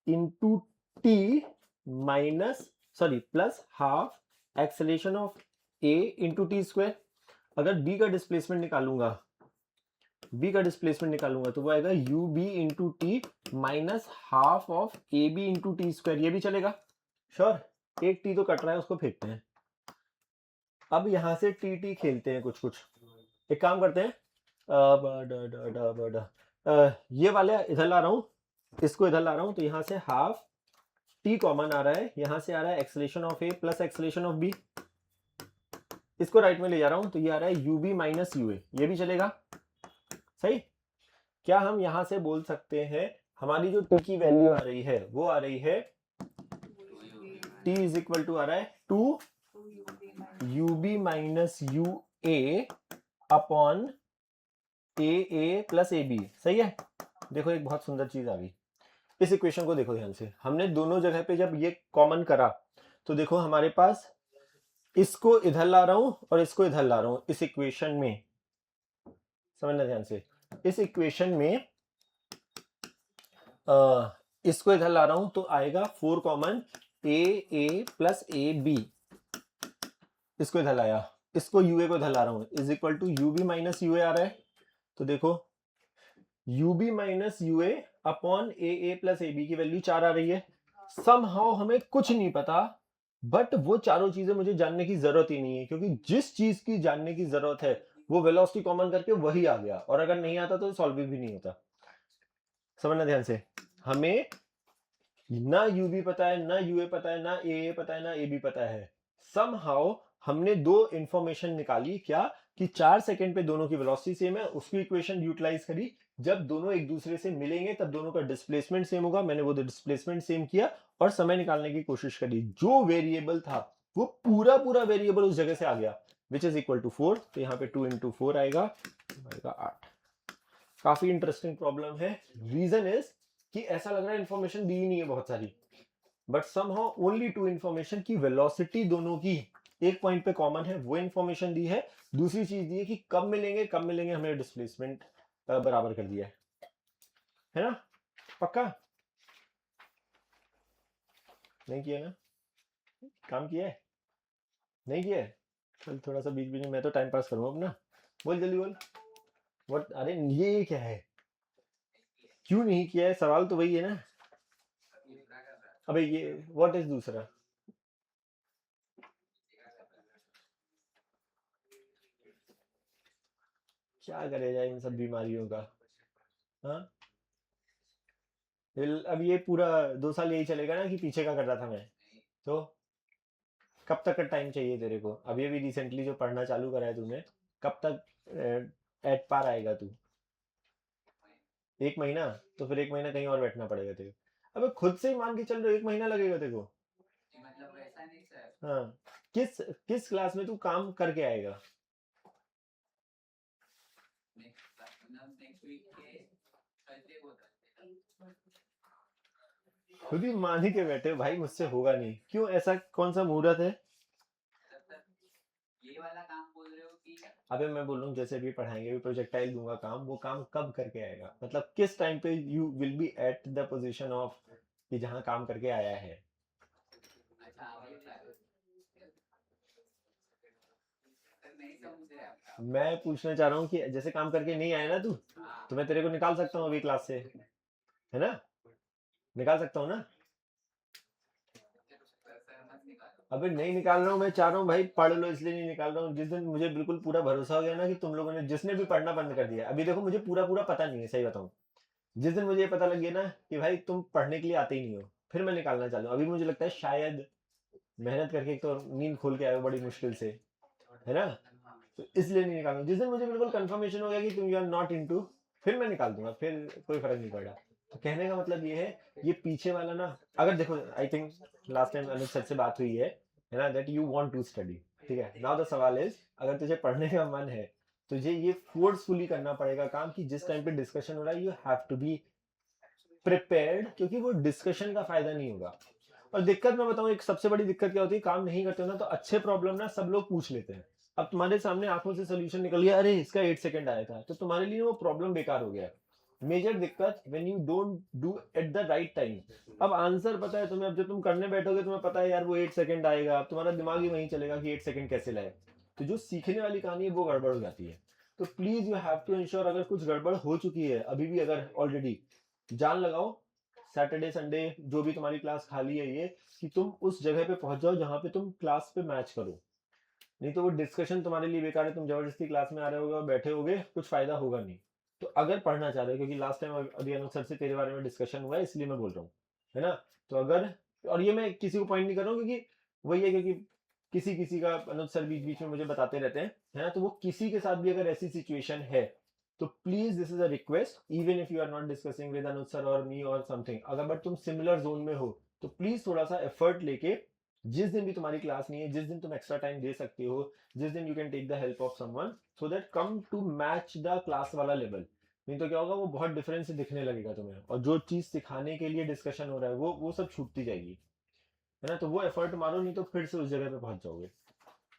into t plus half acceleration of a into t square. अगर बी का डिस्प्लेसमेंट निकालूंगा तो वो आएगा u b into T minus half of a b into t square. ये भी चलेगा श्योर। एक टी तो कट रहा है, उसको फेंकते हैं। अब यहां से टी टी खेलते हैं कुछ। एक काम करते हैं, ये वाले इधर ला रहा हूं, इसको इधर ला रहा हूं, तो यहां से हाफ टी कॉमन आ रहा है, यहां से आ रहा है acceleration of a plus acceleration of b. इसको राइट में ले जा रहा हूं, तो ये आ रहा है यू बी माइनस यू ए। ये भी चलेगा सही। क्या हम यहां से बोल सकते हैं हमारी जो टी की वैल्यू आ रही है वो आ रही है टी इज इक्वल टू आ रहा है 2 u b minus u a upon a plus a b. सही है। देखो एक बहुत सुंदर चीज आ गई। इस इक्वेशन को देखो ध्यान से, हमने दोनों जगह पे जब ये कॉमन करा तो देखो हमारे पास, इसको इधर ला रहा हूं और इसको इधर ला रहा हूं इस इक्वेशन में, समझना ध्यान से। इस इक्वेशन में इसको इधर ला रहा हूं तो आएगा 4 common a plus a b. इसको इधर लाया, इसको यूए को इधर ला रहा हूं, is equal to u b minus u a आ रहा है। तो देखो u b minus u a upon a plus a b की वैल्यू 4 आ रही है। समहाउ हमें कुछ नहीं पता, बट वो चारों चीजें मुझे जानने की जरूरत ही नहीं है, क्योंकि जिस चीज की जानने की जरूरत है वो वेलोसिटी कॉमन करके वही आ गया, और अगर नहीं आता तो सॉल्व भी नहीं होता। समझना ध्यान से, हमें ना यू बी पता है, ना यूए पता है, ना ए पता है, ना ए बी पता है। समहाउ हमने दो इंफॉर्मेशन निकाली, क्या कि 4 सेकंड पे दोनों की वेलोसिटी सेम है, उसकी इक्वेशन यूटिलाइज करी। जब दोनों एक दूसरे से मिलेंगे तब दोनों का डिस्प्लेसमेंट सेम होगा, मैंने वो डिस्प्लेसमेंट सेम किया और समय निकालने की कोशिश करी। जो वेरिएबल था वो पूरा वेरिएबल उस जगह से आ गया, विच इज इक्वल टू 4। तो यहाँ पे 2 इंटू 4 आएगा 8। काफी इंटरेस्टिंग प्रॉब्लम है। रीजन इज कि ऐसा लग रहा है इंफॉर्मेशन दी ही नहीं है बहुत सारी, बट समहाउ ओनली 2 इंफॉर्मेशन की वेलोसिटी दोनों की एक पॉइंट पे कॉमन है, वो इंफॉर्मेशन दी है। दूसरी चीज दी है कि कब मिलेंगे हमने डिस्प्लेसमेंट बराबर कर दिया है ना। पक्का नहीं किया ना, काम किया है नहीं किया है। चल थोड़ा सा बीच में मैं तो टाइम पास करूंगा अपना। बोल जल्दी बोल। व्हाट, अरे ये क्या है, क्यों नहीं किया है, सवाल तो वही है ना। अबे ये व्हाट इज दूसरा, क्या करेगा इन सब बीमारियों का। हाँ अब ये पूरा 2 साल यही चलेगा ना कि पीछे का कर रहा था मैं, तो कब तक का टाइम चाहिए तेरे को। अभी अभी रिसेंटली जो पढ़ना चालू करा है तूने, कब तक एट पार आएगा तू। 1 महीना, तो फिर 1 महीना कहीं और बैठना पड़ेगा तेरे को। अबे खुद से ही मान के चल रहे 1 महीना लगेगा तेरे को। मतलब वैसा नहीं सर। हाँ, किस क्लास में तू काम करके आएगा। नेक्स्ट वीक के थर्सडे को खुद ही मान ही के बैठे भाई, मुझसे होगा नहीं। क्यों, ऐसा कौन सा मुहूर्त है। ये वाला काम बोल रहे हो कि अबे मैं बोल रहा हूँ जैसे भी पढ़ाएंगे, भी प्रोजेक्टाइल दूंगा काम, वो काम कब करके आएगा, मतलब किस टाइम पे you will be at the position of कि जहाँ काम करके आया है। अच्छा नहीं समझ रहे आप। मैं पूछना चाह रहा हूँ कि जैसे काम करके नहीं आया ना तू, तो मैं तेरे को निकाल सकता हूँ अभी क्लास से, है ना, निकाल सकता हूँ ना। अबे नहीं निकाल रहा हूँ, मैं चाह रहा हूँ भाई पढ़ लो, इसलिए नहीं निकाल रहा हूँ। जिस दिन मुझे बिल्कुल पूरा भरोसा हो गया ना कि तुम लोगों ने, जिसने भी पढ़ना बंद कर दिया, अभी देखो मुझे पूरा पता नहीं है, सही बताऊँ। जिस दिन मुझे ये पता लग गया ना कि भाई तुम पढ़ने के लिए आते ही नहीं हो, फिर मैं निकालना चाहता हूँ। अभी मुझे लगता है शायद मेहनत करके, एक तो नींद खोल के आए हो बड़ी मुश्किल से, है ना, तो इसलिए नहीं निकालूंगा। जिस दिन मुझे बिल्कुल कंफर्मेशन हो गया कि तुम यू आर नॉट इनटू, फिर मैं निकाल दूंगा, फिर कोई फर्क नहीं पड़ेगा। तो कहने का मतलब ये है, ये पीछे वाला ना, अगर देखो I think last time Anuj sir से बात हुई है ना, that you want to study, ठीक है। नाउ द सवाल इज, अगर तुझे पढ़ने का मन है, तुझे ये फोर्सफुली करना पड़ेगा काम कि जिस टाइम पे डिस्कशन हो रहा है you have to be prepared, क्योंकि वो डिस्कशन का फायदा नहीं होगा। और दिक्कत मैं बताऊं, एक सबसे बड़ी दिक्कत क्या होती है, काम नहीं करते हो ना तो अच्छे प्रॉब्लम ना सब लोग पूछ लेते हैं। अब तुम्हारे सामने आंखों से सोल्यूशन निकल गया, अरे इसका 8 सेकंड आया था, तो तुम्हारे लिए वो प्रॉब्लम बेकार हो गया। मेजर दिक्कत when you don't do at the right time. अब आंसर पता है तुम्हें, अब जब तुम करने बैठोगे तुम्हें पता है यार वो 8 सेकंड आएगा, अब तुम्हारा दिमाग ही वहीं चलेगा कि 8 सेकंड कैसे लाए, तो जो सीखने वाली कहानी है वो गड़बड़ हो जाती है। तो please you have to ensure, अगर कुछ गड़बड़ हो चुकी है अभी भी, अगर ऑलरेडी, जान लगाओ सैटरडे संडे जो भी तुम्हारी क्लास खाली है ये, कि तुम उस जगह पे पहुंच जाओ जहां पे तुम क्लास पे मैच करो, नहीं तो वो डिस्कशन तुम्हारे लिए बेकार है, तुम जबरदस्ती क्लास में आ रहे होगे और बैठे होगे, कुछ फायदा होगा नहीं। तो अगर पढ़ना चाह रहे हो, क्योंकि लास्ट टाइम अभी अनुज सर से तेरे बारे में डिस्कशन हुआ है इसलिए मैं बोल रहा हूँ, है ना, तो अगर, और ये मैं किसी को पॉइंट नहीं कर रहा हूँ क्योंकि वही है, क्योंकि किसी किसी का अनुज सर बीच बीच में मुझे बताते रहते हैं, है ना, तो वो किसी के साथ भी अगर ऐसी सिचुएशन है तो please this is a request, even if you are not discussing with Anuj sir और मी और समथिंग, अगर बट तुम सिमिलर जोन में हो तो प्लीज थोड़ा सा एफर्ट लेके, जिस दिन भी तुम्हारी क्लास नहीं है, जिस दिन तुम एक्स्ट्रा टाइम दे सकते हो, जिस दिन you can take the help of someone, so that come to match the class वाला लेवल। नहीं तो क्या होगा, वो बहुत डिफरेंस दिखने लगेगा तुम्हें, और जो चीज सिखाने के लिए डिस्कशन हो रहा है वो सब छूटती जाएगी, है ना, तो वो एफर्ट मारो, नहीं तो फिर से उस जगह पे पहुंच जाओगे,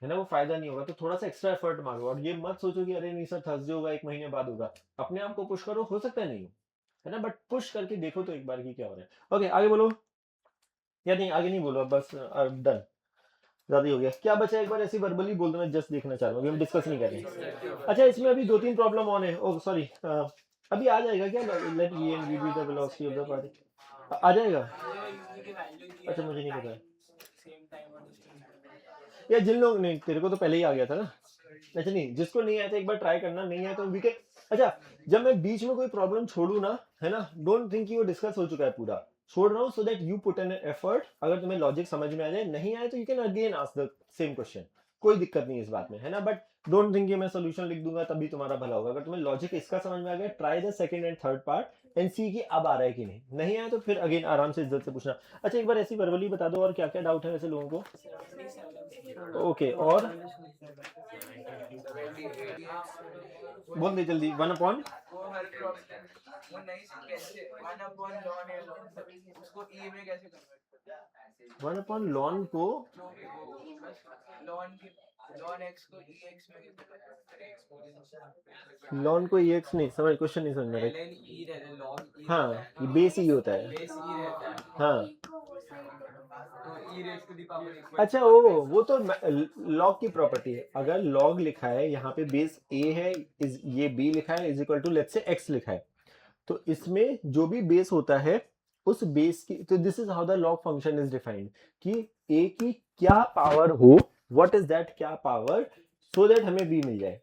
है ना, वो फायदा नहीं होगा। तो थोड़ा सा एक्स्ट्रा एफर्ट मारो, और ये मत सोचो कि अरे नहीं सर थर्सडे होगा, 1 महीने बाद होगा, अपने आप को पुश करो, हो सकता है नहीं हो, है ना, बट पुश करके देखो तो एक बार की क्या हो रहा है। ओके आगे बोलो, या नहीं आगे नहीं बोलो, बस डन, ज्यादा ही हो गया। क्या बचा है, एक बार ऐसी वर्बली बोल दो, मैं जस्ट देखना चाह रहा हूँ, अभी हम डिस्कस नहीं कर रहे हैं। अच्छा इसमें अभी 2-3 प्रॉब्लम ऑन है, ओह सॉरी, अभी आ जाएगा क्या, let v and v b the velocity of the particle, आ जाएगा, अच्छा मुझे नहीं पता या जिन लोग, नहीं तेरे को तो पहले ही आ गया था ना, अच्छा नहीं, जिसको नहीं आया था एक बार ट्राई करना, नहीं आया तो वी कैन, अच्छा जब मैं बीच में कोई प्रॉब्लम छोड़ू ना, है ना, डोंट थिंक कि वो डिस्कस हो चुका है पूरा, छोड़ रहा हूँ so that you put an effort, अगर तुम्हें लॉजिक समझ में आ जाए, नहीं आए तो you can again ask the same question, कोई दिक्कत नहीं है इस बात में, है ना, बट डोंट थिंक कि मैं सोल्यूशन लिख दूंगा तभी तुम्हारा भला होगा। अगर तुम्हें लॉजिक इसका समझ में आ गया, try the second and third part and see कि अब आ रहा है कि नहीं, नहीं आया तो फिर अगेन आराम से इज्जत से पूछना। अच्छा एक बार ऐसी वर्बली बता दो और क्या क्या डाउट है वैसे लोगों को, ओके और बोल दे जल्दी, 1/, वो हर प्रॉब्लम वो नहीं से कैसे 1/ln है ln उसको e में कैसे कन्वर्ट करते 1/ln को ln की ln x को ex में कैसे कन्वर्ट लॉन को ex नहीं, समझ क्वेश्चन नहीं समझ में आ रहा, ln e रहता है log e हाँ रहता ये है बेस ही होता है, base e रहता है हाँ तो e raised to the power equal अच्छा to ओ log x। वो तो लॉग की प्रॉपर्टी है, अगर लॉग लिखा है यहाँ पे बेस a है, इस ये b लिखा है is equal to let's say x लिखा है, तो इसमें जो भी बेस होता है उस बेस की, तो this is how the log function is defined, कि a की क्या पावर हो, व्हाट इज दैट क्या पावर, सो दैट हमें b मिल जाए।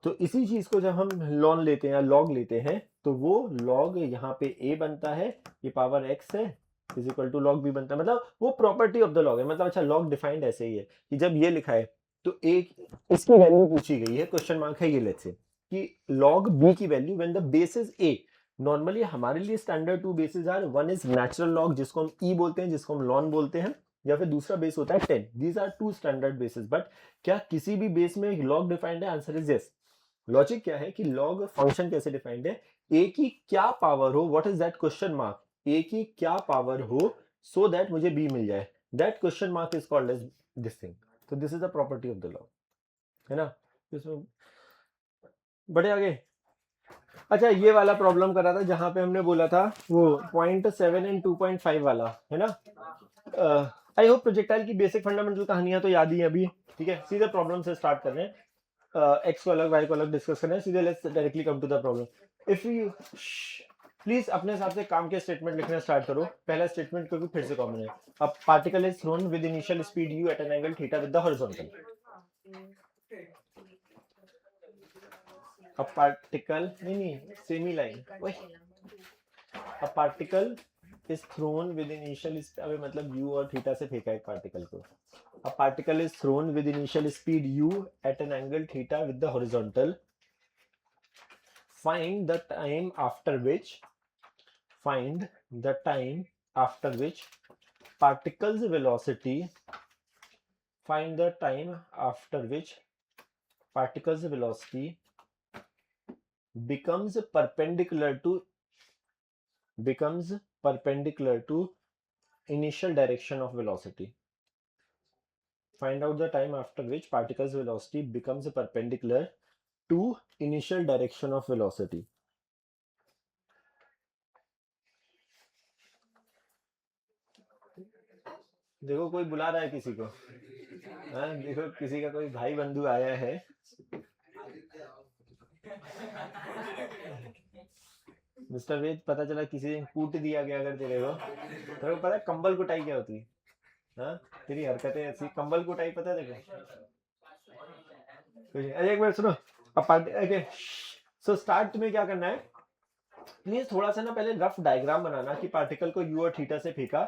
तो इसी चीज को जब हम लॉन लेते हैं या लॉग लेते हैं तो वो लॉग यहाँ पे a बनता है, ये पावर x है is equal to log b बनता है, मतलब वो प्रॉपर्टी ऑफ द लॉग है, मतलब अच्छा लॉग डिफाइंड ऐसे ही है कि जब ये लिखा है तो एक इसकी वैल्यू पूछी गई है, क्वेश्चन मार्क है ये, लेट्स से कि लॉग b की value when the base is a, normally हमारे लिए standard 2 basis are, one is natural log जिसको हम e बोलते हैं, जिसको हम लॉन बोलते हैं, या फिर दूसरा बेस होता है 10, these are 2 standard basis, but क्या किसी भी बेस में लॉग डिफाइंड है, आंसर इज यस। लॉजिक क्या है कि लॉग फंक्शन कैसे डिफाइंड है, ए की क्या पावर हो, what is that question mark, a की क्या पावर हो सो दैट मुझे बी मिल जाए, that question mark is called as this thing, तो this is the property of the log, है ना, इसमें बढ़े आगे। अच्छा ये वाला प्रॉब्लम करा था जहां पे हमने बोला था वो 0.7 एंड 2.5 वाला, है ना, आई होप प्रोजेक्टाइल की बेसिक फंडामेंटल कहानियां तो याद ही है अभी, ठीक है, सीधे प्रॉब्लम से स्टार्ट कर रहे हैं, एक्स को अलग वाई को अलग डिस्कस करना है, सीधे let's directly come to the problem. If you please अपने हिसाब से काम के स्टेटमेंट लिखना स्टार्ट करो, पहला स्टेटमेंट क्योंकि फिर से कॉमन है, a particle is thrown with initial speed u at an angle theta with the horizontal, a particle नहीं semi line, a particle is thrown with initial, अबे मतलब u और थीटा से फेंका एक पार्टिकल को, a particle is thrown with initial speed u at an angle theta with the horizontal, find the time after which particle's velocity becomes perpendicular to initial direction of velocity. Find out the time after which particle's velocity becomes perpendicular to initial direction of velocity. देखो कोई बुला रहा है किसी को। हाँ देखो किसी का कोई भाई बंधु आया है। मिस्टर वेद, पता चला किसी ने कूट दिया गया अगर तेरे को। तेरे को पता है कंबल कुटाई क्या होती है? हाँ तेरी हरकतें ऐसी। कंबल कुटाई पता है तेरे को? अरे एक मिनट सुनो। ओके, सो स्टार्ट में क्या करना है, प्लीज थोड़ा सा ना पहले रफ डायग्राम बनाना कि पार्टिकल को यू और थीटा से फेंका,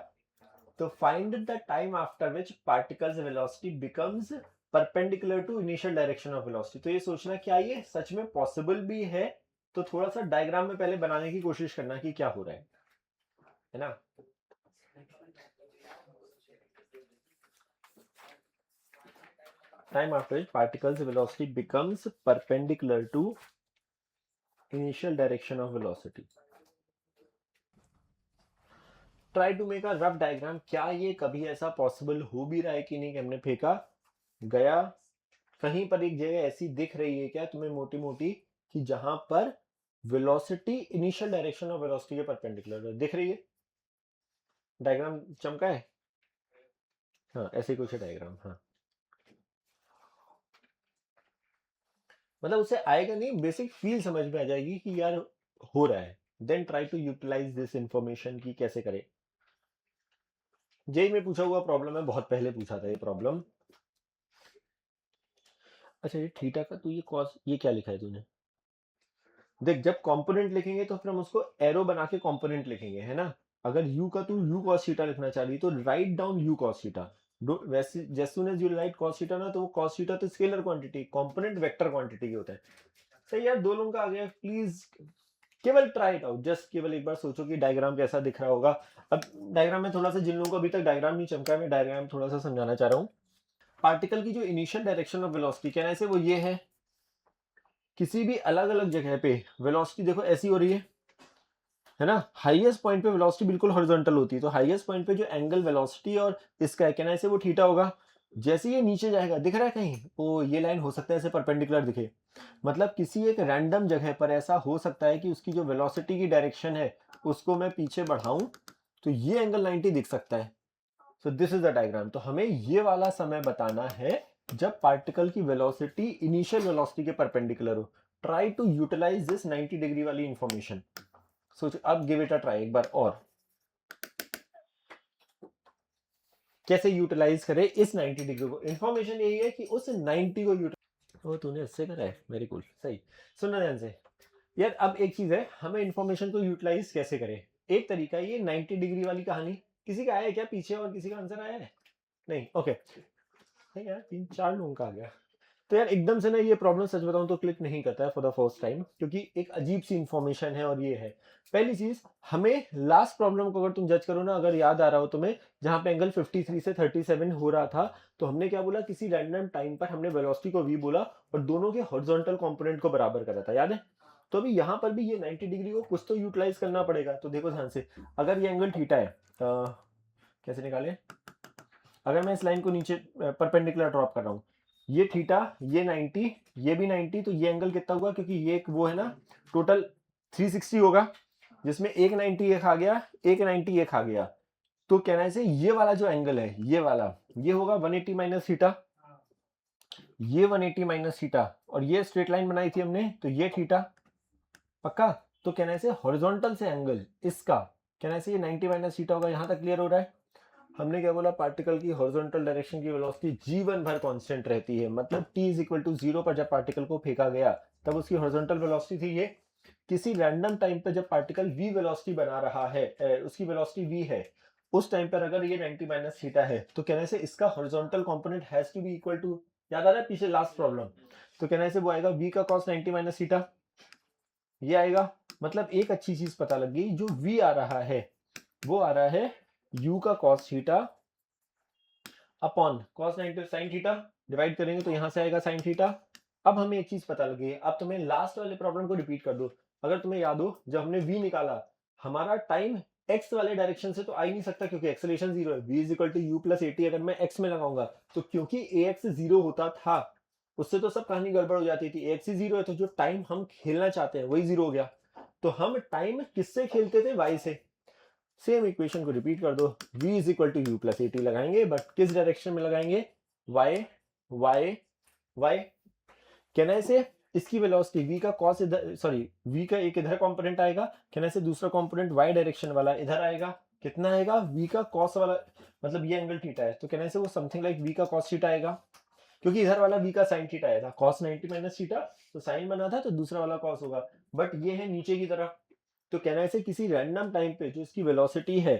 तो find the time after which particle's velocity becomes perpendicular to initial direction of velocity. तो ये सोचना क्या ये सच में पॉसिबल भी है, तो थोड़ा सा डायग्राम में पहले बनाने की कोशिश करना कि क्या हो रहा है ना। Time after which particle's velocity becomes perpendicular to initial direction of velocity. Try to make a rough diagram. क्या ये कभी ऐसा पॉसिबल हो भी रहा है कि नहीं कि हमने फेंका गया, कहीं पर एक जगह ऐसी दिख रही है क्या तुम्हें मोटी मोटी कि जहां पर velocity initial direction of velocity के परपेंडिकुलर दिख रही है? डायग्राम चमका है? हाँ ऐसे कुछ है डायग्राम। हाँ मतलब उसे आएगा नहीं, बेसिक फील समझ में आ जाएगी कि यार हो रहा है। Then try to utilize this information की कैसे करें। जेई में पूछा हुआ प्रॉब्लम है, बहुत पहले पूछा था ये प्रॉब्लम। अच्छा ये थीटा का तो ये कॉस, ये क्या लिखा है तूने? देख जब कंपोनेंट लिखेंगे तो फिर हम उसको एरो बना के कंपोनेंट लिखेंगे, है ना। अगर u का तू u cos थीटा लिखना चाह रही तो write down u cos theta. वैसे as soon as you write cos theta ना, तो वो cos थीटा तो scalar quantity, component vector quantity के होता है। सही यार, दो लोगों का आ गया। प्लीज केवल ट्राई इट आउट, जस्ट केवल एक बार सोचो कि डायग्राम कैसा दिख रहा होगा। अब डायग्राम में थोड़ा सा, जिन लोगों को अभी तक डायग्राम नहीं चमका है, मैं डायग्राम थोड़ा सा समझाना चाह रहा हूँ। पार्टिकल की जो इनिशियल डायरेक्शन ऑफ वेलोसिटी कहना है वो ये है, किसी भी अलग अलग जगह पे वेलोसिटी देखो ऐसी हो रही है ना। हाईएस्ट पॉइंट पे वेलोसिटी बिल्कुल हॉरिजॉन्टल होती है, तो हाईएस्ट पॉइंट पे जो एंगल वेलोसिटी और इसका कहना है वो थीटा होगा। जैसे ये नीचे जाएगा, दिख रहा है कहीं, तो ये लाइन हो सकता है ऐसे परपेंडिकुलर दिखे। मतलब किसी एक रैंडम जगह पर ऐसा हो सकता है कि उसकी जो वेलोसिटी की डायरेक्शन है उसको मैं पीछे बढ़ाऊं तो ये एंगल 90 दिख सकता है। So this is the diagram. तो हमें ये वाला समय बताना है जब पार्टिकल की वेलोसिटी इनिशियल वेलोसिटी के परपेंडिकुलर हो। Try to utilize this 90 degree वाली इंफॉर्मेशन। सोच, अब गिव इट अ ट्राई एक बार और, कैसे यूटिलाइज करे इस 90 डिग्री को। इंफॉर्मेशन यही है कि उस 90 को यूटिलाइज, वो तूने इससे करा है, वेरी कूल। सही, सुनना ध्यान से यार। अब एक चीज है, हमें इंफॉर्मेशन को यूटिलाइज कैसे करें। एक तरीका ये 90 डिग्री वाली कहानी, किसी का आया है क्या पीछे और किसी का आंसर आया है? नहीं, ओके यार, 3-4 लोगों का आ गया। तो यार एकदम से ना ये प्रॉब्लम सच बताऊं तो क्लिक नहीं करता है फॉर द फर्स्ट टाइम, क्योंकि एक अजीब सी इंफॉर्मेशन है। और ये है पहली चीज, हमें लास्ट प्रॉब्लम को अगर तुम जज करो ना, अगर याद आ रहा हो तुम्हें, जहां पे एंगल 53 से 37 हो रहा था, तो हमने क्या बोला, किसी रैंडम टाइम पर हमने वेलोसिटी को v बोला और दोनों के हॉरिजॉन्टल कंपोनेंट को बराबर करा था, याद है। तो अभी यहाँ पर भी ये 90 डिग्री को कुछ तो यूटिलाइज करना पड़ेगा। तो देखो ध्यान से, अगर ये एंगल थीटा है, कैसे निकाले, अगर मैं इस लाइन को नीचे परपेंडिकुलर ड्रॉप कर रहा हूँ, ये थीटा, ये 90, ये भी 90, तो ये एंगल कितना होगा, क्योंकि ये एक वो है ना, टोटल 360 होगा, जिसमें एक 90 एक आ गया, एक 90 एक आ गया। तो कहना है ये वाला जो एंगल है, ये वाला, ये होगा 180 माइनस थीटा, ये 180 माइनस थीटा, और ये स्ट्रेट लाइन बनाई थी हमने, तो ये थीटा, पक्का। तो कहना है हॉरिजॉन्टल से एंगल इसका, कहना है ये 90 माइनस थीटा होगा। यहां तक क्लियर हो रहा है? हमने क्या बोला, पार्टिकल की हॉरिजॉन्टल डायरेक्शन की वेलोसिटी जीवन भर कांस्टेंट रहती है, मतलब t = 0 पर जब पार्टिकल को फेंका गया तब उसकी हॉरिजॉन्टल वेलोसिटी थी ये। किसी रैंडम टाइम पर जब पार्टिकल v वेलोसिटी बना रहा है, उसकी वेलोसिटी v है, उस टाइम पर अगर ये 90 माइनस थीटा है, तो कहने से इसका horizontal component has to be equal to, याद आ रहा है पीछे लास्ट प्रॉब्लम, तो कहने से वो आएगा v का cos 90 माइनस थीटा, ये आएगा। मतलब एक अच्छी चीज पता लग गई, जो v आ रहा है वो आ रहा है u का cos theta upon cos 90 sin theta, divide करेंगे तो यहां से आएगा sin थीटा। अब हमें एक चीज पता लगी है, अब तुम्हें लास्ट वाले प्रॉब्लम को रिपीट कर दो। अगर तुम्हें याद हो, जब हमने v निकाला, हमारा टाइम x वाले डायरेक्शन से तो आ ही नहीं सकता, क्योंकि एक्सेलरेशन 0 है। v = u + at अगर मैं x में लगाऊंगा, तो क्योंकि ax 0 होता था, उससे तो सब कहानी गड़बड़ हो जाती थी। ax ही 0 है, तो जो टाइम हम खेलना चाहते हैं वही 0 हो गया। तो हम टाइम किससे खेलते थे, y से। सेम इक्वेशन को रिपीट कर दो, v is equal to u plus a t लगाएंगे, बट किस डायरेक्शन में लगाएंगे, y y y। कहना है इसकी वेलोसिटी v का cos इधर, सॉरी v का एक इधर कंपोनेंट आएगा, कहना है दूसरा कंपोनेंट y डायरेक्शन वाला इधर आएगा, कितना आएगा, v का cos वाला, मतलब ये एंगल थीटा है, तो कहना है वो समथिंग लाइक v का cos थीटा आएगा, क्योंकि इधर वाला v का sin थीटा आया था, cos 90 माइनस थीटा, तो sin बना था, तो दूसरा वाला cos होगा, बट ये है नीचे की तरफ, तो कहना है किसी रैंडम टाइम पे जो इसकी वेलोसिटी है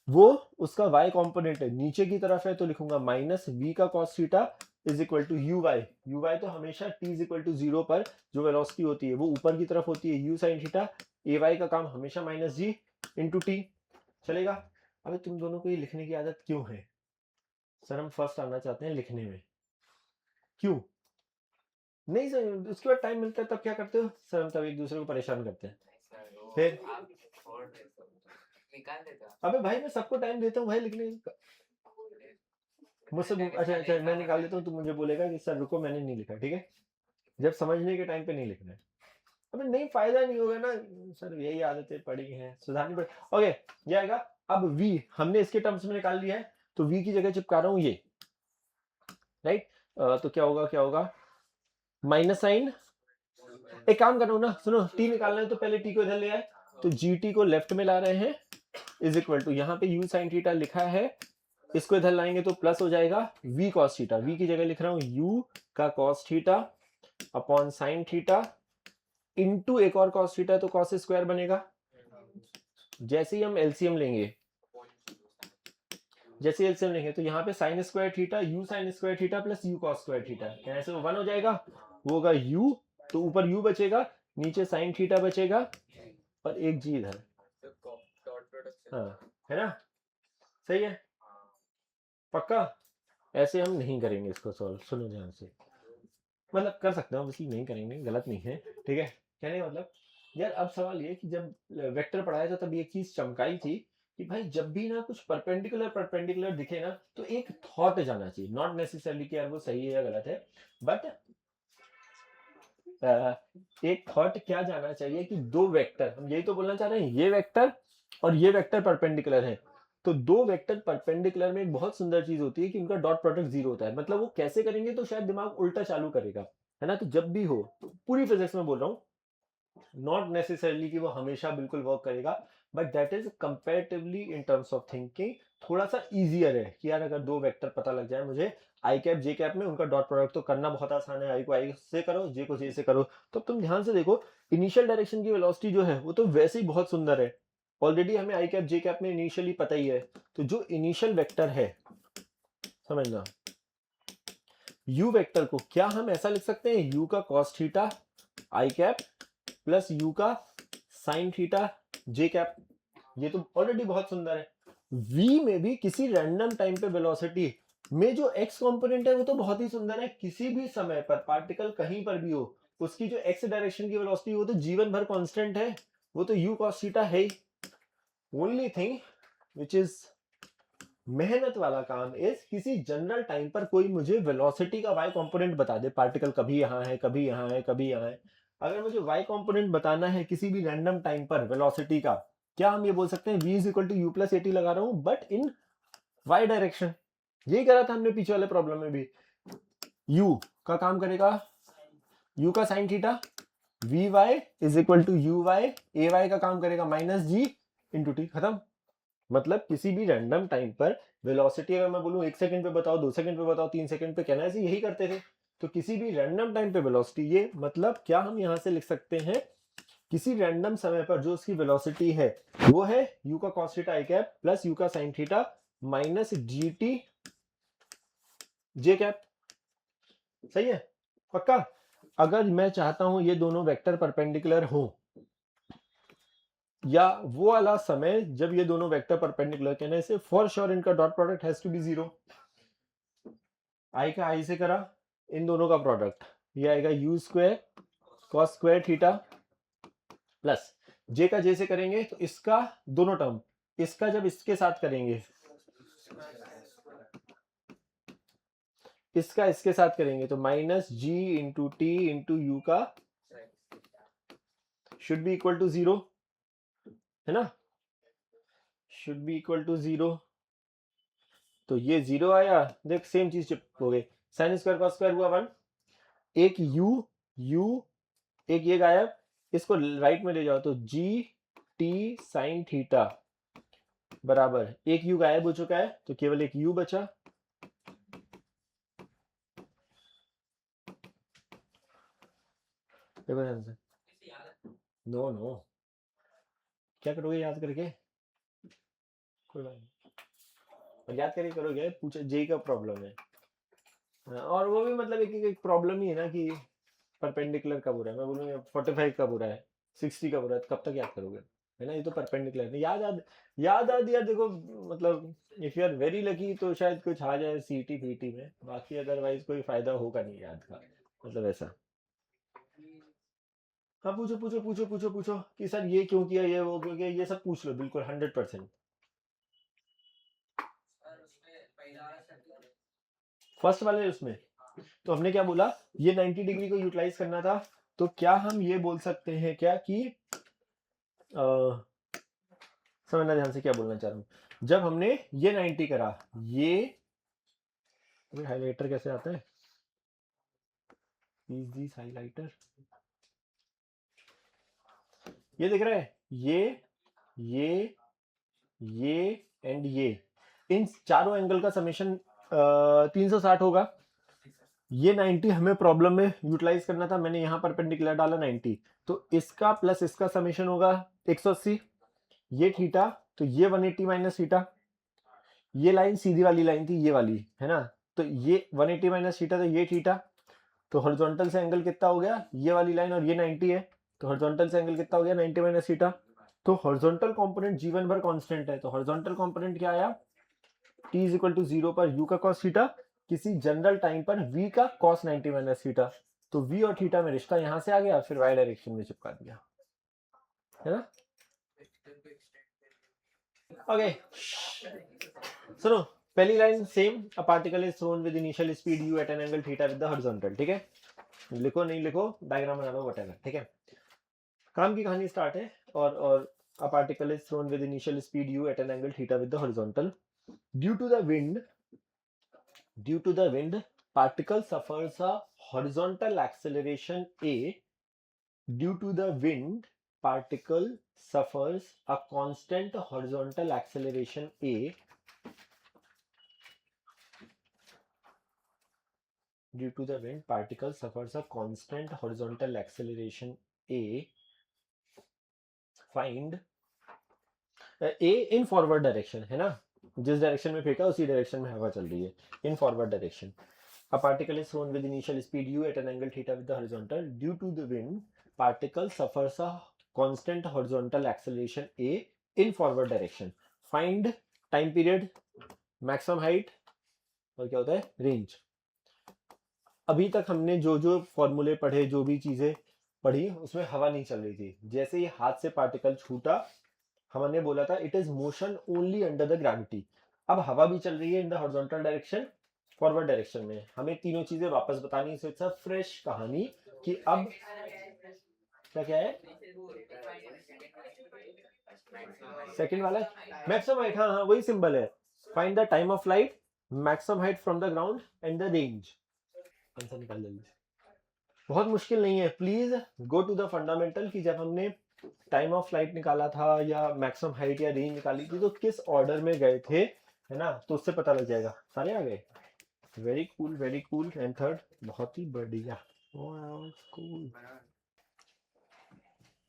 वो उसका y कंपोनेंट है नीचे की तरफ है, तो लिखूंगा माइनस v का cos theta is equal to u y तो हमेशा t इज इक्वल टू 0 पर जो वेलोसिटी होती है वो ऊपर की तरफ होती है, u sin थीटा, ए वाई का काम हमेशा माइनस जी इंटू टी, चलेगा। अबे तुम दोनों को ये लिखने की आदत क्यों है, सर हम फर्स्ट आना चाहते हैं लिखने में, क्यों नहीं सर, उसके बाद टाइम मिलता है तब क्या करते हो सर, हम तब एक दूसरे को परेशान करते हैं, फिर आप छोड़ रहे हो, निकाल देता। अबे भाई मैं सबको टाइम देता हूँ भाई लिखने का, मुझसे अच्छा मैं निकाल देता हूँ, तू मुझे बोलेगा कि सर रुको मैंने नहीं लिखा, ठीक है, जब समझने के टाइम पे नहीं लिखना है, अबे नहीं फायदा नहीं होगा ना सर, यही आदतें पड़ी हैं सुधारनी पड़ी। ओके ये आएगा, अब v हमने इसके टर्म्स में निकाल लिया है, तो v की जगह चिपका रहा हूँ ये, राइट, तो क्या होगा माइनस साइन, एक काम कर रहा हूँ ना, सुनो t निकालना है तो पहले t को इधर ले आए, तो gt को लेफ्ट में ला रहे हैं, इज इक्वल टू यहाँ पे u sin थीटा लिखा है, इसको इधर लाएंगे तो प्लस हो जाएगा v cos थीटा, v की जगह लिख रहा हूँ u का cos theta upon sin theta into एक और cos थीटा, तो cos स्क्वायर बनेगा। जैसे ही हम एलसीएम लेंगे तो यहाँ पे sin square theta u sin square theta plus u cos square theta, ऐसे वो 1 हो जाएगा, वो होगा u, तो ऊपर u बचेगा, नीचे sin थीटा बचेगा और एक g इधर, हाँ है ना, सही है, पक्का। ऐसे हम नहीं करेंगे इसको सॉल्व, सुनो ध्यान से, मतलब कर सकते हैं ऑब्वियसली, नहीं करेंगे गलत नहीं है, ठीक है, कहने का मतलब यार अब सवाल ये कि जब वेक्टर पढ़ाया था तब एक चीज चमकाई थी कि भाई जब भी ना कुछ परपेंडिकुलर दिखे ना तो एक थॉट जाना चाहिए, नॉट नेसेसरली कि यार वो सही है या गलत है, बट एक थॉट क्या जाना चाहिए कि दो वेक्टर, हम यही तो बोलना चाह रहे हैं, ये वेक्टर और ये वेक्टर परपेंडिकुलर है, तो दो वेक्टर परपेंडिकुलर में एक बहुत सुंदर चीज होती है कि उनका डॉट प्रोडक्ट 0 होता है, मतलब वो कैसे करेंगे तो शायद दिमाग उल्टा चालू करेगा, है ना, तो जब भी हो, तो पूरी फिजिक्स में बोल रहा हूँ, नॉट नेसेसरली कि वो हमेशा बिल्कुल वर्क करेगा, but that is comparatively in terms of thinking थोड़ा सा इजियर है कि यार अगर दो वेक्टर पता लग जाए मुझे आई कैप जे कैप में, उनका डॉट प्रोडक्ट तो करना बहुत आसान है, आई को आई से करो, जे को जे से करो, तो तुम ध्यान से देखो इनिशियल डायरेक्शन की वेलोसिटी जो है वो तो वैसे ही बहुत सुंदर है, ऑलरेडी हमें आई कैप जे कैप में इनिशियली पता ही है, तो जो इनिशियल वेक्टर है समझना, यू वेक्टर को क्या हम ऐसा लिख सकते हैं, यू का cos theta I cap plus you का साइन थीटा जे कैप, ये तो ऑलरेडी बहुत सुंदर है। v में भी किसी रैंडम टाइम पे वेलोसिटी में जो x कंपोनेंट है वो तो बहुत ही सुंदर है, किसी भी समय पर पार्टिकल कहीं पर भी हो उसकी जो x डायरेक्शन की वेलोसिटी वो तो जीवन भर कांस्टेंट है, वो तो u cos थीटा है ही। ओनली थिंग विच इज मेहनत वाला काम इज किसी जनरल टाइम पर कोई मुझे वेलोसिटी का y कंपोनेंट बता दे, पार्टिकल कभी यहाँ है कभी यहाँ है कभी यहाँ है, अगर मुझे y कंपोनेंट बताना है किसी भी रैंडम टाइम पर वेलोसिटी का, क्या हम ये बोल सकते हैं v is equal to u plus a t लगा रहा हूं बट इन y डायरेक्शन, यही करा था हमने पीछे वाले प्रॉब्लम में भी, u का काम करेगा u का sine theta, vy is equal to u y, a y का काम करेगा माइनस जी इंटू टी, खत्म। मतलब किसी भी रैंडम टाइम पर वेलोसिटी अगर मैं बोलूं 1 सेकंड पे बताओ, 2 सेकंड पे बताओ, 3 सेकंड पे, कहना है यही करते थे, तो किसी भी रैंडम टाइम पे वेलोसिटी, ये मतलब क्या हम यहां से लिख सकते हैं किसी रैंडम समय पर जो उसकी वेलोसिटी है वो है u का cos थीटा आई कैप प्लस u का sin theta minus gt j cap, सही है पक्का। अगर मैं चाहता हूं ये दोनों वेक्टर परपेंडिकुलर हो, या वो वाला समय जब ये दोनों वेक्टर परपेंडिकुलर, कहने से फॉर श्योर इनका dot product has to be 0, i का आई से करा, इन दोनों का प्रोडक्ट ये आएगा u square cos square theta plus j का j से करेंगे तो इसका दोनों टर्म, इसका जब इसके साथ करेंगे, इसका इसके साथ करेंगे तो minus g into T into you का शुड बी इक्वल टू 0, है ना, शुड बी इक्वल टू 0, तो ये 0 आया, देख सेम चीज चिपक हो गई, साइन स्क्वायर कॉस स्क्वायर हुआ 1, एक u एक ये गायब, इसको राइट में ले जाओ तो जी टी साइन थीटा बराबर, एक u गायब हो चुका है तो केवल एक u बचा, देखो आंसर। नो नो, क्या करोगे याद करके, कोई बात नहीं, और याद करके करोगे, पूछो जेई का प्रॉब्लम है। और वो भी मतलब एक प्रॉब्लम ही है ना कि परपेंडिकुलर कब हो रहा है, मैं बोलूँगा 45 कब हो रहा है, 60 कब हो रहा है, कब तक याद करोगे, है ना, ये तो परपेंडिकुलर है, याद आ दिया, देखो मतलब if you are very lucky तो शायद कुछ आ जाए सीटी पीटी में, बाकी अदरवाइज कोई फायदा होगा नहीं याद का, मतलब ऐसा। हाँ पूछो पूछो पूछो पूछो पूछो कि सर ये क्यों किया, ये वो क्यों किया, ये सब पूछ लो बिल्कुल 100%। फर्स्ट वाले उसमें तो हमने क्या बोला, ये 90 डिग्री को यूटिलाइज करना था, तो क्या हम ये बोल सकते हैं क्या कि समझना ध्यान से क्या बोलना चाह रहा हूँ, जब हमने ये 90 करा, ये हाइलाइटर कैसे आता है, यूज दिस हाइलाइटर, ये दिख रहा है, ये एंड ये, इन चारों एंगल का समेशन 360 होगा, ये 90 हमें प्रॉब्लम में यूटिलाइज करना था, मैंने यहाँ परपेंडिकुलर डाला 90, तो इसका प्लस इसका समेशन होगा 180, ये थीटा तो ये 180 माइनस थीटा, ये लाइन सीधी वाली लाइन थी, ये वाली है ना, तो ये 180 माइनस थीटा, तो ये थीटा, तो हॉरिजॉन्टल से एंगल कितना हो गया, ये वाली लाइन और ये 90 है, तो हॉरिजॉन्टल से एंगल कितना हो गया 90 माइनस थीटा, तो हॉरिजॉन्टल कंपोनेंट जीवन भर कांस्टेंट है, तो हॉरिजॉन्टल कंपोनेंट क्या आया, t इज इक्वल टू 0 पर u का cos थीटा, किसी जनरल टाइम पर v का cos 90 माइनस थीटा, तो v और थीटा में रिश्ता यहां से आ गया, फिर y डायरेक्शन में चिपका दिया, है ना। ओके सुनो, पहली line same, a particle is thrown with initial speed u at an angle theta with the horizontal, ठीक है, लिखो नहीं लिखो, डायग्राम बना लो व्हाटएवर, ठीक है। काम की कहानी स्टार्ट है, और a particle is thrown with initial speed u at an angle theta with the horizontal, due to the wind particle suffers a horizontal acceleration a, due to the wind particle suffers a constant horizontal acceleration a, due to the wind particle suffers a constant horizontal acceleration a, find a in forward direction, है ना, जिस direction में फेंका उसी direction में हवा चल रही है, in forward direction, a particle is thrown with initial speed u at an angle theta with the horizontal, due to the wind particle suffers a constant horizontal acceleration a in forward direction, find time period, maximum height, और क्या होता है range. अभी तक हमने जो जो फॉर्मूले पढ़े, जो भी चीजें पढ़ी, उसमें हवा नहीं चल रही थी, जैसे ही हाथ से पार्टिकल छूटा हमने बोला था it is motion only under the gravity, अब हवा भी चल रही है इन the horizontal direction, forward direction में, हमें तीनों चीजें वापस बतानी, सो इट्स अ फ्रेश कहानी कि अब क्या है, सेकंड वाला मैक्सिमम हाइट, हाँ हाँ वही सिंबल है, find the time of flight, maximum height from the ground and the range, answer निकाल जल्दी, बहुत मुश्किल नहीं है, please go to the fundamental, कि जब हमने टाइम ऑफ फ्लाइट निकाला था या मैक्सिमम हाइट या रेंज निकाली थी तो किस ऑर्डर में गए थे, है ना, तो उससे पता लग जाएगा, सारे आ गए, वेरी कूल, एंड थर्ड बहुत ही बढ़िया, cool,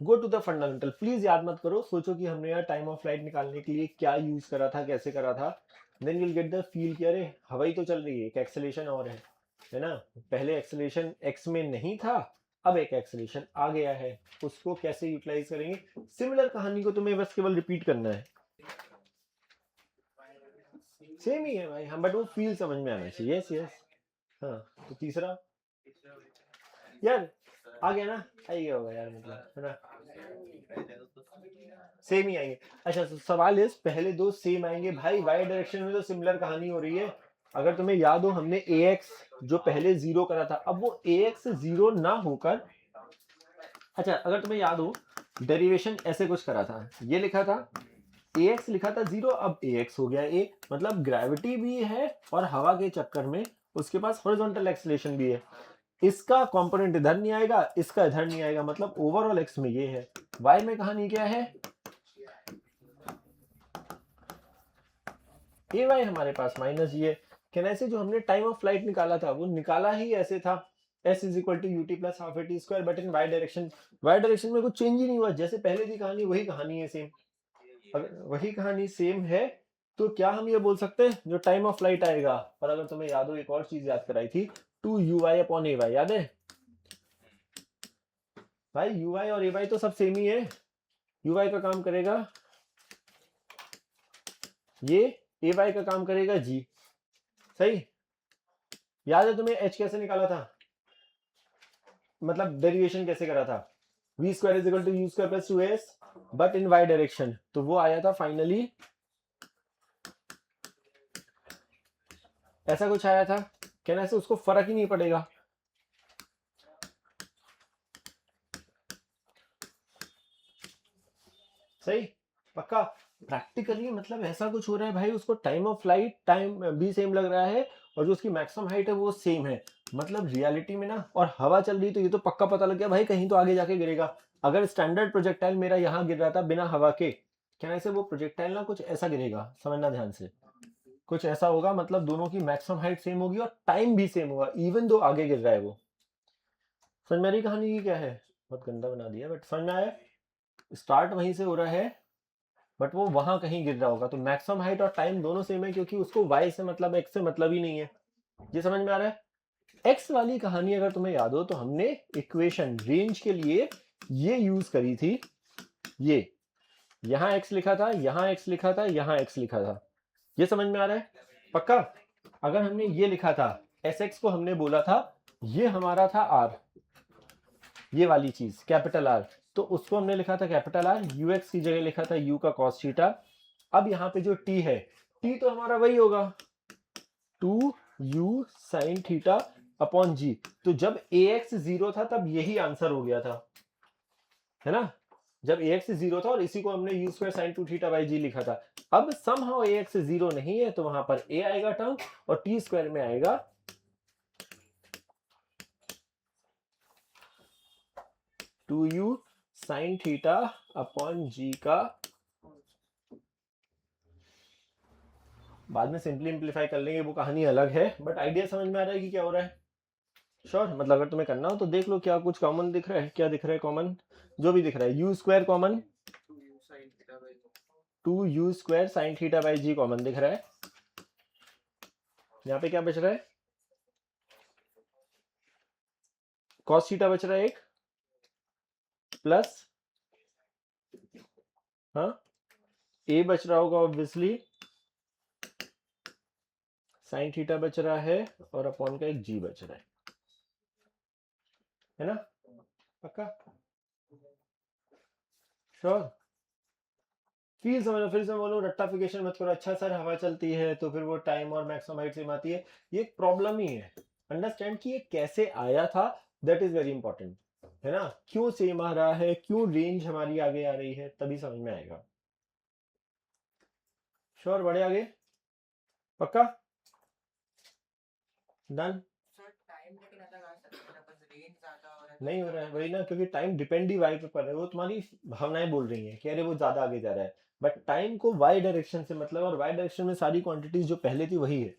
go to the fundamental, please याद मत करो, सोचो कि हमने यार टाइम ऑफ फ्लाइट निकालने के लिए क्या यूज करा था, कैसे करा था, then you will get the feel कि अरे हवा ही तो चल रही है, एक एक्सेलेरेशन और है ना, पहले एक्सेलेरेशन x में नहीं था, अब एक एक्सेलेरेशन आ गया है, उसको कैसे यूटिलाइज करेंगे, सिमिलर कहानी को तुम्हें बस केवल रिपीट करना है, सेम ही है भाई, हम बट वो फील समझ में आना चाहिए, यस यस, हाँ तो तीसरा यार आ गया ना, आ गया होगा यार, मतलब है ना, सेम ही आएंगे। अच्छा तो सवाल इस, पहले दो सेम आएंगे भाई, वाई डायरेक्शन में तो सिमिलर कहानी हो रही है, अगर तुम्हें याद हो हमने ax जो पहले 0 करा था, अब वो ax 0 ना होकर, अच्छा अगर तुम्हें याद हो डेरिवेशन ऐसे कुछ करा था, ये लिखा था ax लिखा था 0, अब ax हो गया a, मतलब ग्रेविटी भी है और हवा के चक्कर में उसके पास हॉरिजॉन्टल एक्सेलरेशन भी है। इसका कंपोनेंट इधर नहीं आएगा, इसका इधर नहीं आएगा, मतलब ओवरऑल एक्स में ये है। y में कहानी क्या है, ए वाई हमारे पास माइनस ये। कैन ऐसे जो हमने टाइम ऑफ फ्लाइट निकाला था वो निकाला ही ऐसे था, s is equal to u t plus half a t square, but in y direction. Y direction में कुछ चेंज ही नहीं हुआ, जैसे पहले थी कहानी वही कहानी है सेम। अगर वही कहानी सेम है तो क्या हम ये बोल सकते हैं जो टाइम ऑफ फ्लाइट आएगा। पर अगर तुम्हें याद हो, एक और चीज याद कराई थी, 2 अपॉन ए वाई, याद है भाई? यू वाई और ए वाई तो सब सेम ही है। यू वाई का काम करेगा ये, ए वाई का काम करेगा जी, सही। याद है तुम्हें h कैसे निकाला था, मतलब डेरिवेशन कैसे करा था, v square is equal to u square plus 2s, but in y direction. तो वो आया था फाइनली ऐसा कुछ आया था। कहना ऐसे उसको फर्क ही नहीं पड़ेगा। सही, पक्का। प्रैक्टिकली मतलब ऐसा कुछ हो रहा है भाई, उसको टाइम ऑफ फ्लाइट टाइम भी सेम लग रहा है और जो उसकी मैक्सिमम हाइट है वो सेम है। मतलब रियलिटी में ना, और हवा चल रही तो ये तो पक्का पता लग गया भाई कहीं तो आगे जाके गिरेगा। अगर स्टैंडर्ड प्रोजेक्टाइल मेरा यहाँ गिर रहा था बिना हवा के, क्या ऐसे वो प्रोजेक्टाइल ना कुछ ऐसा गिरेगा, समझना ध्यान से, कुछ ऐसा होगा। मतलब दोनों की मैक्सिमम हाइट सेम होगी और टाइम भी सेम होगा, इवन दो आगे गिर रहा है वो। समझ मेरी कहानी की क्या है, बहुत गंदा बना दिया, बट समझ में आया। स्टार्ट वहीं से हो रहा है बट वो वहां कहीं गिर रहा होगा, तो मैक्सिमम हाइट और टाइम दोनों सेम है क्योंकि उसको y से मतलब x से मतलब ही नहीं है। ये समझ में आ रहा है। x वाली कहानी अगर तुम्हें याद हो तो हमने इक्वेशन रेंज के लिए ये यूज करी थी, ये यहां x लिखा था, यहां x लिखा था, यहां x लिखा था। ये समझ में आ रहा है पक्का। अगर हमने ये लिखा था sx को हमने बोला था ये हमारा था r, ये वाली चीज कैपिटल R, तो उसको हमने लिखा था कैपिटल R, ux की जगह लिखा था u का cos थीटा। अब यहाँ पे जो t है, t तो हमारा वही होगा 2u sin theta upon g। तो जब ax 0 था तब यही आंसर हो गया था, है ना, जब ax 0 था, और इसी को हमने u square sin 2 theta by g लिखा था। अब somehow ax 0 नहीं है तो वहां पर a आएगा टर्म और t स्क्वायर में आएगा 2u sin theta upon g का। बाद में सिंपली इंप्लीफाई कर लेंगे, वो कहानी अलग है, बट आइडिया समझ में आ रहा है कि क्या हो रहा है। श्योर, मतलब अगर तुम्हें करना हो तो देख लो क्या कुछ कॉमन दिख रहा है, क्या दिख रहा है कॉमन, जो भी दिख रहा है। U square common, 2u square sine theta by g common दिख रहा है। यहाँ पे क्या बच रहा है, कॉस थीटा बच रहा है एक, प्लस हाँ ए बच रहा होगा ऑब्वियसली, साइन थीटा बच रहा है और अपॉन का एक जी बच रहा है ना, पक्का श्योर। फिर से बोलो रट्टाफिकेशन मत करो। अच्छा सर हवा चलती है तो फिर वो टाइम और मैक्सिमम हाइट सेम आती है, ये एक प्रॉब्लम ही है। अंडरस्टैंड कि ये कैसे आया था, दैट इज वेरी इंपॉर्टेंट, है ना। क्यों सेम आ रहा है, क्यों रेंज हमारी आगे आ रही है, तभी समझ में आएगा। श्योर, बढ़े आगे, पक्का डन। नहीं हो रहा है वही ना, क्योंकि टाइम डिपेंड ही वाई पे कर रहा है। वो तुम्हारी भावनाएं बोल रही हैं कि अरे वो ज्यादा आगे जा रहा है, बट टाइम को वाई डायरेक्शन से मतलब, और वाई डायरेक्शन में सारी क्वांटिटीज जो पहले थी वही है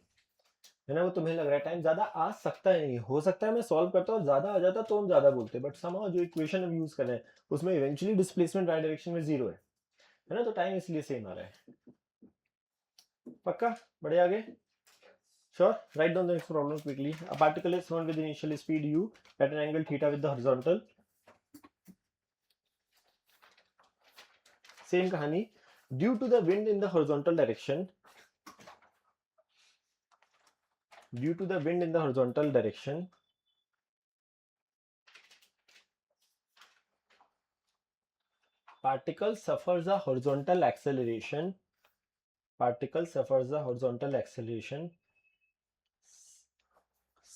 ना। वो तुम्हें लग रहा है टाइम ज्यादा आ सकता है, नहीं हो सकता है मैं सॉल्व करता हूँ ज्यादा आ जाता तो हम ज्यादा बोलते, बट समहाउ जो इक्वेशन हम यूज कर रहे हैं उसमें इवेंचुअली डिस्प्लेसमेंट वाई डायरेक्शन में 0 है ना, तो टाइम इसलिए सेम आ रहा है। पक्का, बढ़े आगे। Sure, write down the next problem quickly. A particle is thrown with initial speed u at an angle theta with the horizontal. Same kahani. Due to the wind in the horizontal direction, particle suffers a horizontal acceleration.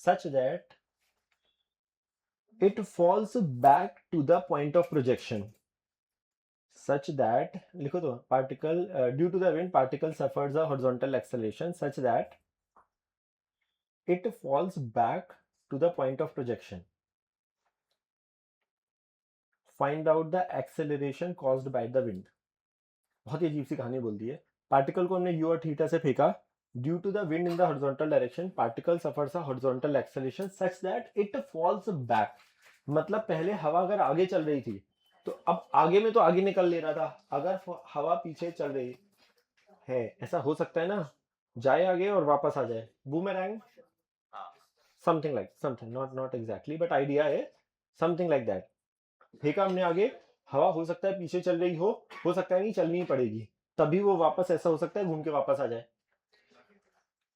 Such that it falls back to the point of projection. such that, लिखो तो, particle due to the wind particle suffers a horizontal acceleration such that it falls back to the point of projection. Find out the acceleration caused by the wind. बहुत ही अजीब सी कहानी बोल दी है. Particle को हमने u और थीटा से फेंका. Due to the wind in the horizontal direction particle suffers a horizontal acceleration such that it falls back. मतलब पहले हवा अगर आगे चल रही थी तो अब आगे में तो आगे निकल ले रहा था. अगर हवा पीछे चल रही है, ऐसा हो सकता है ना, जाए आगे और वापस आ जाए. Boomerang, something like, something, not exactly but idea है समथिंग लाइक दैट. फेंका हमने आगे, हवा हो सकता है पीछे चल रही हो सकता है नहीं चलनी पड़ेगी, तभी वो वापस ऐसा हो सकता है घूम के वापस आ जाए.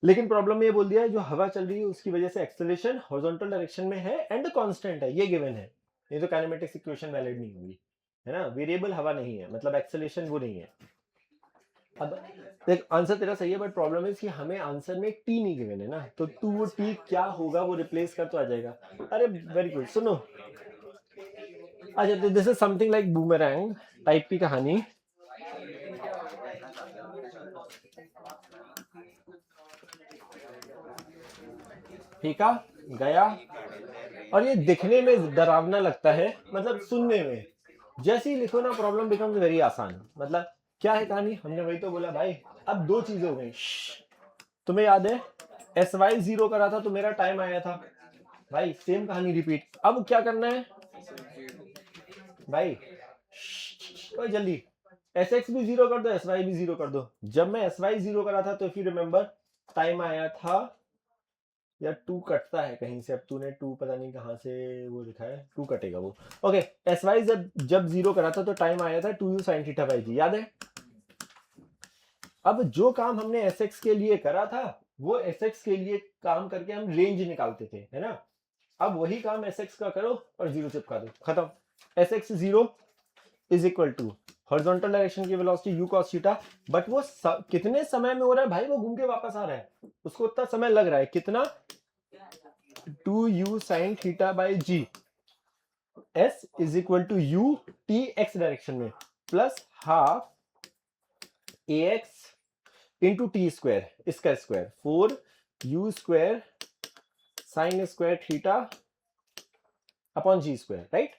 लेकिन प्रॉब्लम में ये बोल दिया है जो हवा चल रही है उसकी वजह से एक्सेलरेशन हॉरिजॉन्टल डायरेक्शन में है एंड कांस्टेंट है, ये गिवन है. ये तो काइनेमेटिक्स इक्वेशन वैलिड नहीं होगी, है ना. वेरिएबल हवा नहीं है, मतलब एक्सेलरेशन वो नहीं है. अब देख आंसर तेरा सही है बट प्रॉब्लम है कि हमें आंसर में टी नहीं गिवन है ना, तो तू वो टी क्या होगा वो रिप्लेस कर तो आ जाएगा. अरे वेरी गुड. सुनो, अच्छा this is something like boomerang type की कहानी. फेंका गया और ये दिखने में डरावना लगता है, मतलब सुनने में. जैसे ही लिखो ना प्रॉब्लम बिकम्स वेरी आसान. मतलब क्या है कहानी, हमने वही तो बोला भाई. अब दो चीजें हो गई. तुम्हें याद है SY 0 करा था तो मेरा टाइम आया था भाई. सेम कहानी रिपीट. अब क्या करना है भाई, तो जल्दी SX भी 0 कर दो, SY भी 0 कर दो. जब मैं SY 0 करा था तो इफ यू रिमेंबर टाइम आया था, या 2 कटता है कहीं से. अब तूने 2 पता नहीं कहां से वो लिखा है, 2 कटेगा वो. ओके, SY जब 0 करा था तो टाइम आया था 2u sin थीटा बाई जी, याद है. अब जो काम हमने SX के लिए करा था वो SX के लिए काम करके हम रेंज निकालते थे, है ना. अब वही काम SX का करो और 0 चिपका दो, खत्म. SX 0 is equal to horizontal direction की velocity u cos theta. But वो कितने समय में हो रहा है भाई, वो घूम के वापस आ रहा है, उसको उतना समय लग रहा है. कितना, 2u sin theta by g. s is equal to u t x direction में plus half ax into t square, इसका square 4u square sine square theta upon g square, right.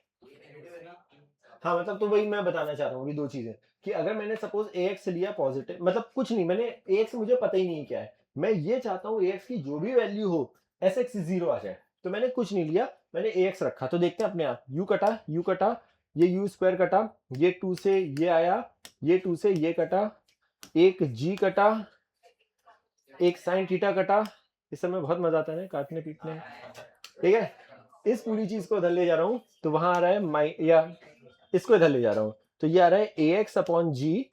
हाँ मतलब तो वही मैं बताना चाह रहा हूँ, ये दो चीजें कि अगर मैंने सपोज ax लिया पॉजिटिव, मतलब कुछ नहीं, मैंने ax मुझे पता ही नहीं क्या है, मैं ये चाहता हूँ ax की जो भी वैल्यू हो sx 0 आ जाए, तो मैंने कुछ नहीं लिया, मैंने ax रखा. तो देखते हैं अपने आप, u कटा, ये u स्क्वायर कटा, ये 2 से ये आया, ये 2 से ये कटा, एक g कटा, एक साइन थीटा कटा. इस समय बहुत मजा आता है काटने पीटने, ठीक है. इस पूरी चीज को इधर ले जा रहा हूं तो वहां आ रहा है या इसको इधर ले जा रहा हूं तो ये आ रहा है ax upon g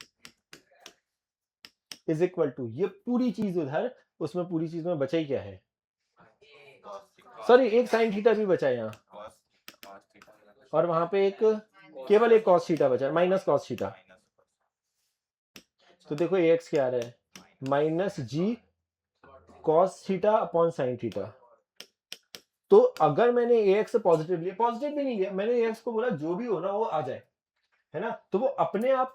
is equal to, ये पूरी चीज उधर, उसमें पूरी चीज में बचा ही क्या है, सॉरी एक साइन थीटा भी बचा है यहाँ, और वहां पे एक केवल एक cos थीटा बचा है, माइनस cos थीटा. तो देखो ax क्या आ रहा है, माइनस जी cos theta upon sine theta. तो अगर मैंने ax पॉजिटिव लिया, पॉजिटिव भी नहीं लिया, मैंने ax को बोला जो भी हो ना वो आ जाए, है ना. तो वो अपने आप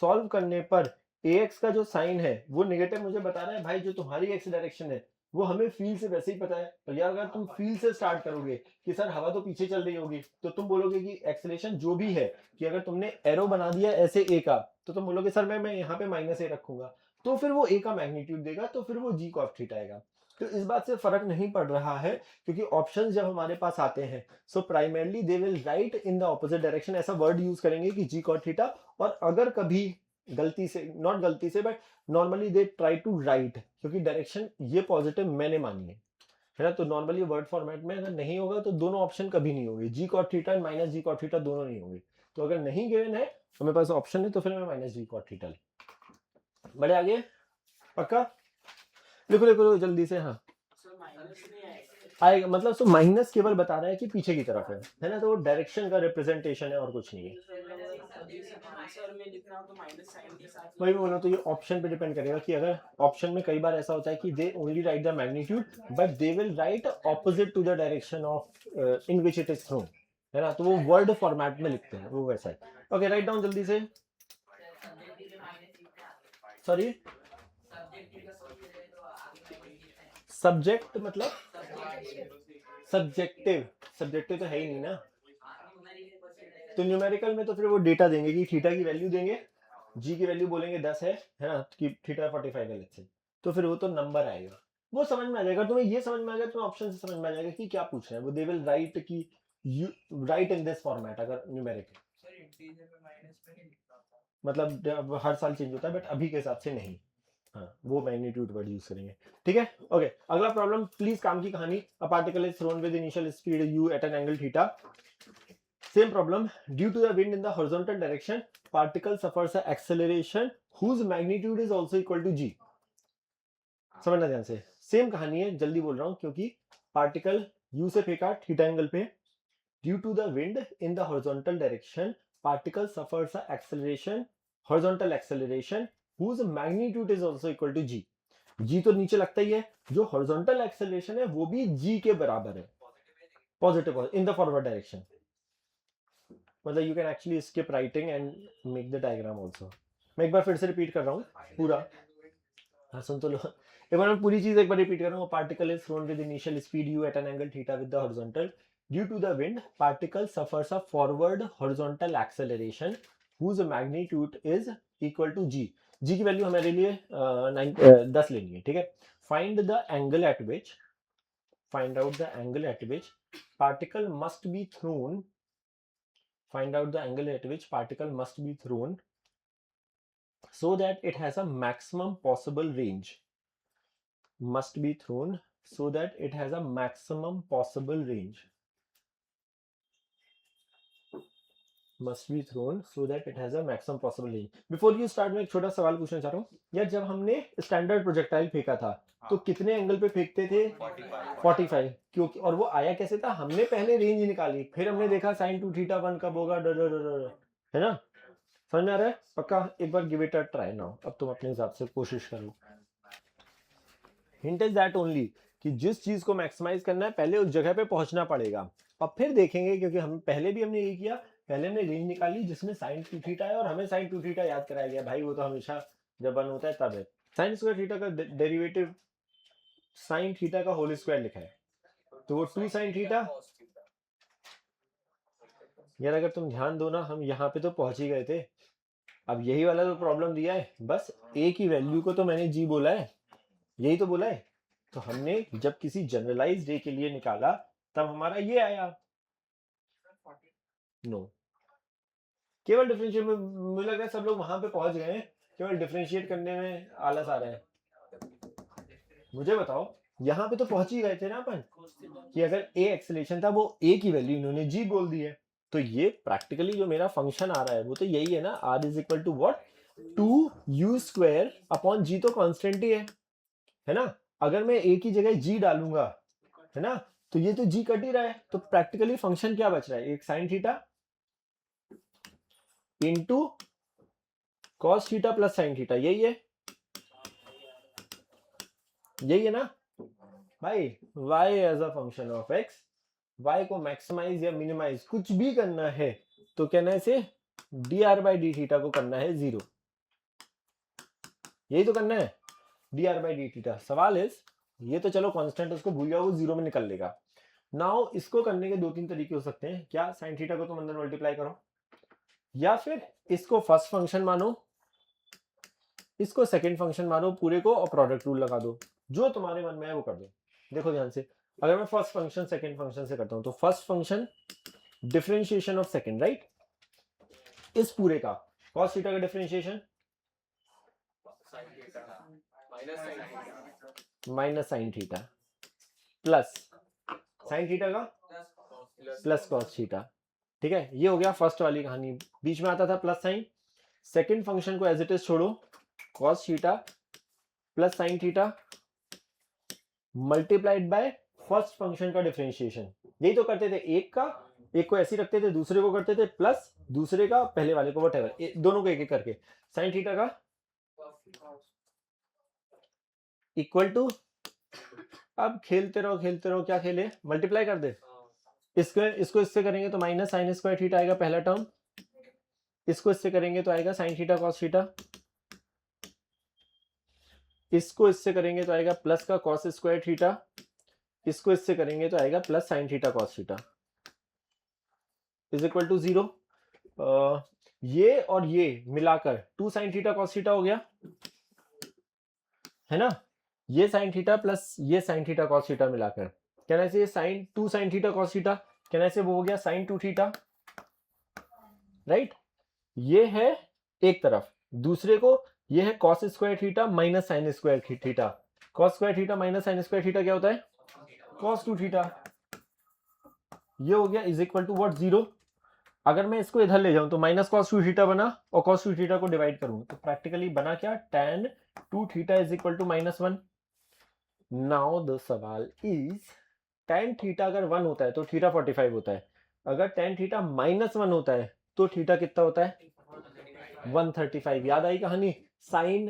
सॉल्व करने पर ax का जो साइन है वो नेगेटिव मुझे बता रहा है भाई, जो तुम्हारी x डायरेक्शन है वो हमें फील्ड से वैसे ही पता है. तो यार अगर तुम फील्ड से स्टार्ट करोगे कि सर हवा तो पीछे चल रही होगी, तो तुम बोलोगे कि एक्सेलरेशन जो भी है, कि अगर तुमने एरो बना दिया ऐसे a का, तो तुम बोलोगे सर मैं यहाँ पे माइनस a रखूंगा, तो फिर वो a का मैग्नीट्यूड देगा, तो फिर वो g cos थीटा आएगा. तो इस बात से फर्क नहीं पड़ रहा है क्योंकि ऑप्शंस जब हमारे पास आते हैं so primarily they will write in the opposite direction, ऐसा वर्ड यूज करेंगे कि जी cot थीटा. और अगर कभी गलती से, नॉट गलती से but normally they try to write, क्योंकि डायरेक्शन ये पॉजिटिव मैंने मानी है ना. तो नॉर्मली वर्ड फॉर्मेट में अगर नहीं होगा तो दोनों ऑप्शन कभी नहीं होंगे, G cot theta and minus G cot theta दोनों नहीं होंगे. तो अगर नहीं गिवन है तो मेरे पास ऑप्शन है, तो फिर मैं माइनस जी cot थीटा. बड़े आगे पक्का लिखो जल्दी से. हाँ आएगा, मतलब तो माइनस केवल बता रहा है कि पीछे की तरफ है ना, तो वो डायरेक्शन का रिप्रेजेंटेशन है और कुछ नहीं है. वही बोलो, तो ये ऑप्शन पे डिपेंड करेगा कि अगर ऑप्शन में कई बार ऐसा होता है कि they only write the magnitude but they will write opposite to the direction of in which it is thrown, है ना. तो वो वर्ड फॉर्मेट में लिखते हैं, वो वैसा है. ओके राइट डाउन जल्दी से. सॉरी सब्जेक्ट मतलब सब्जेक्टिव, सब्जेक्टिव तो है ही नहीं ना। तो न्यूमेरिकल में तो फिर वो डेटा देंगे कि थीटा की वैल्यू देंगे, जी की वैल्यू बोलेंगे 10 है ना, कि थीटा 45 है लेट्स से, तो फिर वो तो नंबर आएगा, वो समझ में आ जाएगा तुम्हें, ये समझ में आ गया तुम्हें ऑप्शन से समझ में आ जाएगा कि क्या पूछ रहे हैं वो। दे विल राइट कि you right in this format अगर न्यूमेरिकल, सर इंटीजर में माइनस में नहीं लिखना था। मतलब हर साल चेंज होता है बट अभी के हिसाब से नहीं। हाँ वो मैग्नीट्यूड वर्ड यूज करेंगे, ठीक है। ओके अगला प्रॉब्लम प्लीज, काम की कहानी। A particle is thrown with initial speed u at an angle theta. Same problem, due to the wind in the horizontal direction particle suffers a acceleration whose magnitude is also equal to g। समझना ध्यान से, same कहानी है, जल्दी बोल रहा हूं क्योंकि पार्टिकल u से फेंका थीटा एंगल पे, due to the wind in the horizontal direction particle suffers a acceleration, horizontal acceleration whose magnitude is also equal to g। g तो नीचे लगता ही है, जो हॉरिजॉन्टल एक्सेलरेशन है वो भी g के बराबर है, positive in the forward direction. मतलब you can actually skip writing and make the diagram also. मैं एक बार फिर से रिपीट कर रहा हूँ पूरा, हाँ सुन तो लो एक बार, मैं पूरी चीज एक बार रिपीट कर रहा हूँ। Particle is thrown with initial speed u at an angle theta with the horizontal, due to the wind particle suffers a forward horizontal acceleration whose magnitude is equal to g। g की value हमारे लिए 10 लेनी है, ठीक है। Find the angle at which, find out the angle at which particle must be thrown, find out the angle at which particle must be thrown so that it has a maximum possible range, must be thrown so that it has a maximum possible range, must be thrown so that it has a maximum possible range। before you start मैं एक छोटा सवाल पूछना चाह रहा हूँ यार, जब हमने स्टैंडर्ड प्रोजेक्टाइल फेंका था तो कितने एंगल पे फेंकते थे? 45। क्योंकि और वो आया कैसे था, हमने पहले रेंज निकाली, फिर हमने देखा साइन 2 थीटा 1 कब होगा, है ना। समझ में आ रहा है? पक्का एक बार give it a try now, अब तुम अपने हिसाब से कोशिश करो। हिंट इज दैट ओनली कि जिस चीज को मैक्सिमाइज करना है पहले उस जगह पे पहुंचना पड़ेगा, अब फिर देखेंगे, क्योंकि हम पहले भी हमने यही किया, पहले हमने रेंज निकाली जिसमें साइन 2 थीटा है और हमें साइन 2 थीटा याद कराया गया, भाई वो तो हमेशा जब वन होता है तब है। साइन स्क्वायर थीटा का डेरिवेटिव साइन थीटा का होल स्क्वायर लिखा है, तो वो 2 साइन थीटा। यार अगर तुम ध्यान दो ना, हम यहाँ पे तो पहुंच ही गए थे, अब यही वाला तो प्रॉब्लम दिया है, बस ए की वैल्यू को तो मैंने जी बोला है, यही तो बोला है, तो हमने जब किसी जनरलाइज्ड ए के लिए निकाला तब हमारा ये आया। नो, केवल डिफरेंशिएट में मुझे लग रहा है सब लोग वहां पे पहुंच गए हैं, केवल डिफरेंशिएट करने में आलस आ रहा है। मुझे बताओ, यहाँ पे तो पहुंच ही गए थे ना अपन, कि अगर ए एक्सेलरेशन था वो ए की वैल्यू इन्होंने जी बोल दी है, तो ये प्रैक्टिकली जो मेरा फंक्शन आ रहा है वो तो यही है ना, R is equal to what, 2u square upon g, तो कांस्टेंट ही है ना। अगर मैं ए की जगह जी डालूंगा, है ना, तो ये तो जी कट ही रहा है, तो प्रैक्टिकली फंक्शन क्या बच रहा है, एक sine theta into cos theta plus sine theta, यही है, यही है ना भाई। y as a function of x, y को मैक्सिमाइज या मिनिमाइज कुछ भी करना है तो कहना है इसे dr बाई डी थीटा को करना है 0, यही तो करना है, dr बाई डी थीटा। सवाल इज, ये तो चलो कांस्टेंट, उसको भूल जाओ, वो 0 में निकल लेगा। नाउ इसको करने के 2-3 तरीके हो सकते हैं, क्या साइन थीटा को तुम अंदर मल्टीप्लाई करो, या फिर इसको फर्स्ट फंक्शन मानो, इसको सेकंड फंक्शन मानो पूरे को, और प्रोडक्ट रूल लगा दो, जो तुम्हारे मन में है वो कर दो। देखो ध्यान से, अगर मैं फर्स्ट फंक्शन सेकंड फंक्शन से करता हूं तो first function differentiation of second, right, इस पूरे का cos थीटा का differentiation minus sign theta plus sine theta का प्लस cos थीटा, ठीक है। ये हो गया फर्स्ट वाली कहानी, बीच में आता था प्लस साइन। सेकंड फंक्शन को एज इट इज छोड़ो, cos theta plus sine theta multiplied by first function का डिफरेंशिएशन, यही तो करते थे, एक का, एक को ऐसे रखते थे, दूसरे को करते थे प्लस, दूसरे का पहले वाले को व्हाटएवर, दोनों को एक एक करके। साइन थीटा का इक्वल टू, अब खेलते रहो, क्या खेले, मल्टीप्लाई कर दे, इसको इससे करेंगे तो माइनस साइन स्क्वायर थीटा आएगा पहला टर्म, इसको इससे करेंगे तो आएगा साइन थीटा कॉस थीटा, इसको इससे करेंगे तो आएगा प्लस का कॉस स्क्वायर थीटा, इसको इससे करेंगे तो आएगा plus sine theta cos theta is equal to 0। ये और ये मिलाकर 2 साइन थीटा कॉस थीटा हो गया, है ना। ये साइन थीटा प्लस ये साइन थीटा कॉस थीटा मिलाकर कहना से sine 2 sine theta cos theta, कहना से वो हो गया साइन 2 थीटा, राइट। ये है एक तरफ, दूसरे को ये है cos square theta minus sine square theta. Cos square theta minus sine square theta क्या होता है, कॉस 2 थीटा। ये हो गया इज इक्वल टू व्हाट 0। अगर मैं इसको इधर ले जाऊं तो माइनस कॉस 2 थीटा बना और कॉस 2 थीटा को डिवाइड करूं तो प्रैक्टिकली बना क्या, tan 2 theta is equal to -1। Now the सवाल इज tan थीटा अगर 1 होता है तो थीटा 45 होता है, अगर tan थीटा -1 होता है तो थीटा कितना होता है 135। याद आई कहानी, tan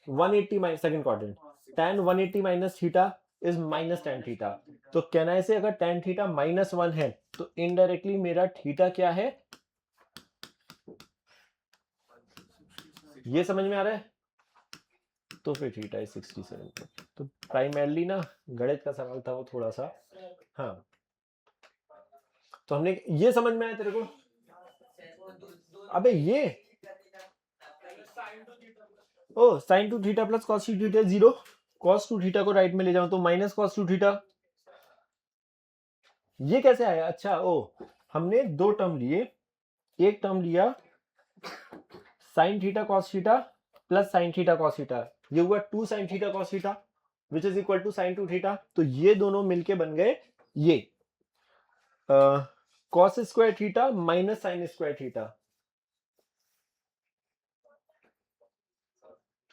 180 minus second quadrant, tan 180 minus theta is minus tan theta. तो कहना है से अगर tan थीटा -1 है तो इनडायरेक्टली मेरा थीटा क्या है, ये समझ में आ रहा है। तो फिर थीटा इज 67। तो प्राइमरली ना गणित का सवाल था वो थोड़ा सा, हाँ। तो हमने ये समझ में आया तेरे को, अबे ये ओ sine 2 theta plus cos 2 theta 0, cos 2 theta को राइट में ले जाऊं तो माइनस कॉस 2 थीटा। ये कैसे आया, अच्छा ओ हमने दो टर्म लिए, एक टर्म लिया sine theta cos theta plus sine theta cos theta, ये हुआ 2 sine theta cos theta which is equal to sine 2 theta. तो ये दोनों मिलके बन गए ये cos square theta minus sine square theta.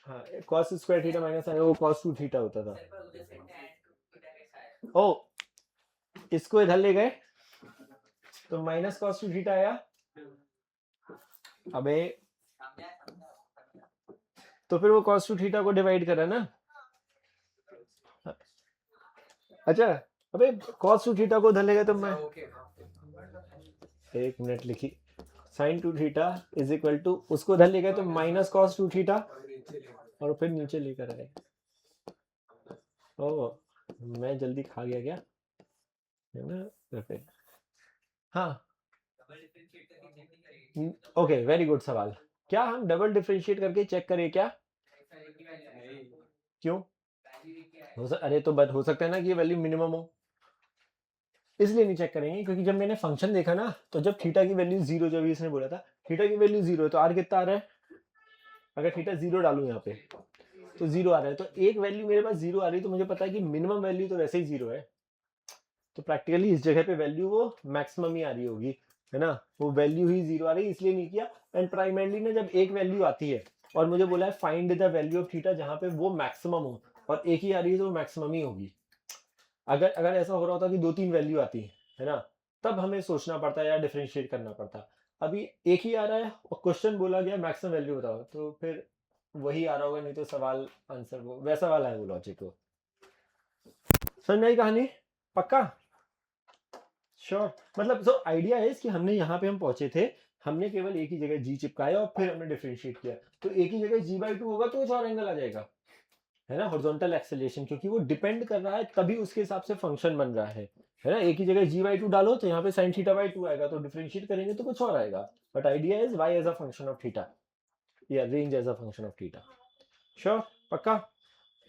हाँ cos square theta minus sine, वो कॉस 2 थीटा होता था। ओ इसको इधर ले गए तो माइनस कॉस 2 थीटा आया। अबे तो फिर वो cos 2 थीटा को डिवाइड करा ना, अच्छा। अबे cos 2 थीटा को उधर ले गए तो मैं एक मिनट लिखी, sin 2 theta is equal to उसको उधर ले गए तो माइनस cos 2 थीटा और फिर नीचे लेकर आए। ओ मैं जल्दी खा गया क्या, है ना। तो फिर हाँ ओके वेरी गुड सवाल। क्या हम डबल डिफरेंशिएट करके चेक करें क्या, क्यों अरे तो बट हो सकता है ना कि ये वैल्यू मिनिमम हो, इसलिए नहीं चेक करेंगे क्योंकि जब मैंने फंक्शन देखा ना तो जब थीटा की वैल्यू 0, जब इसने बोला था थीटा की वैल्यू 0 है तो आर कितना आ रहा है, अगर थीटा 0 डालूं यहाँ पे तो 0 आ रहा है, तो एक वैल्यू मेरे पास 0 आ रही है तो मुझे पता है कि मिनिमम वैल्यू तो वैसे ही 0 है। तो प्रैक्टिकली इस जगह पे वैल्यू वो मैक्सिमम ही आ रही होगी, है ना, वो वैल्यू ही 0 आ रही है इसलिए नहीं किया। एंड प्राइमरली ना जब एक वैल्यू आती है और मुझे बोला है find the value of theta जहां पे वो मैक्सिमम हो और एक ही आ रही है तो वो मैक्सिमम ही होगी। अगर ऐसा हो रहा होता कि 2-3 वैल्यू आती है ना, तब हमें सोचना पड़ता है या डिफरेंशिएट करना पड़ता। अभी एक ही आ रहा है और क्वेश्चन बोला गया मैक्सिमम वैल्यू बताओ तो फिर वही आ रहा होगा, नहीं तो सवाल आंसर वो वैसा वाला है वो लॉजिक। वो समझ में आई कहानी, पक्का श्योर। मतलब जो आइडिया है कि हमने यहाँ पे हम पहुंचे थे, हमने केवल एक ही जगह जी चिपकाया और फिर हमने डिफरेंशिएट किया, तो एक ही जगह g/2 होगा तो और एंगल आ जाएगा, है ना, हॉरिजॉन्टल एक्सेलरेशन, क्योंकि वो डिपेंड कर रहा है तभी उसके हिसाब से फंक्शन बन रहा है ना। एक ही जगह g/2 डालो तो यहाँ पे sin θ/2 आएगा, तो डिफरेंशिएट करेंगे तो कुछ और आएगा, but idea is y as a function of theta या range as a function of theta. Sure, पक्का।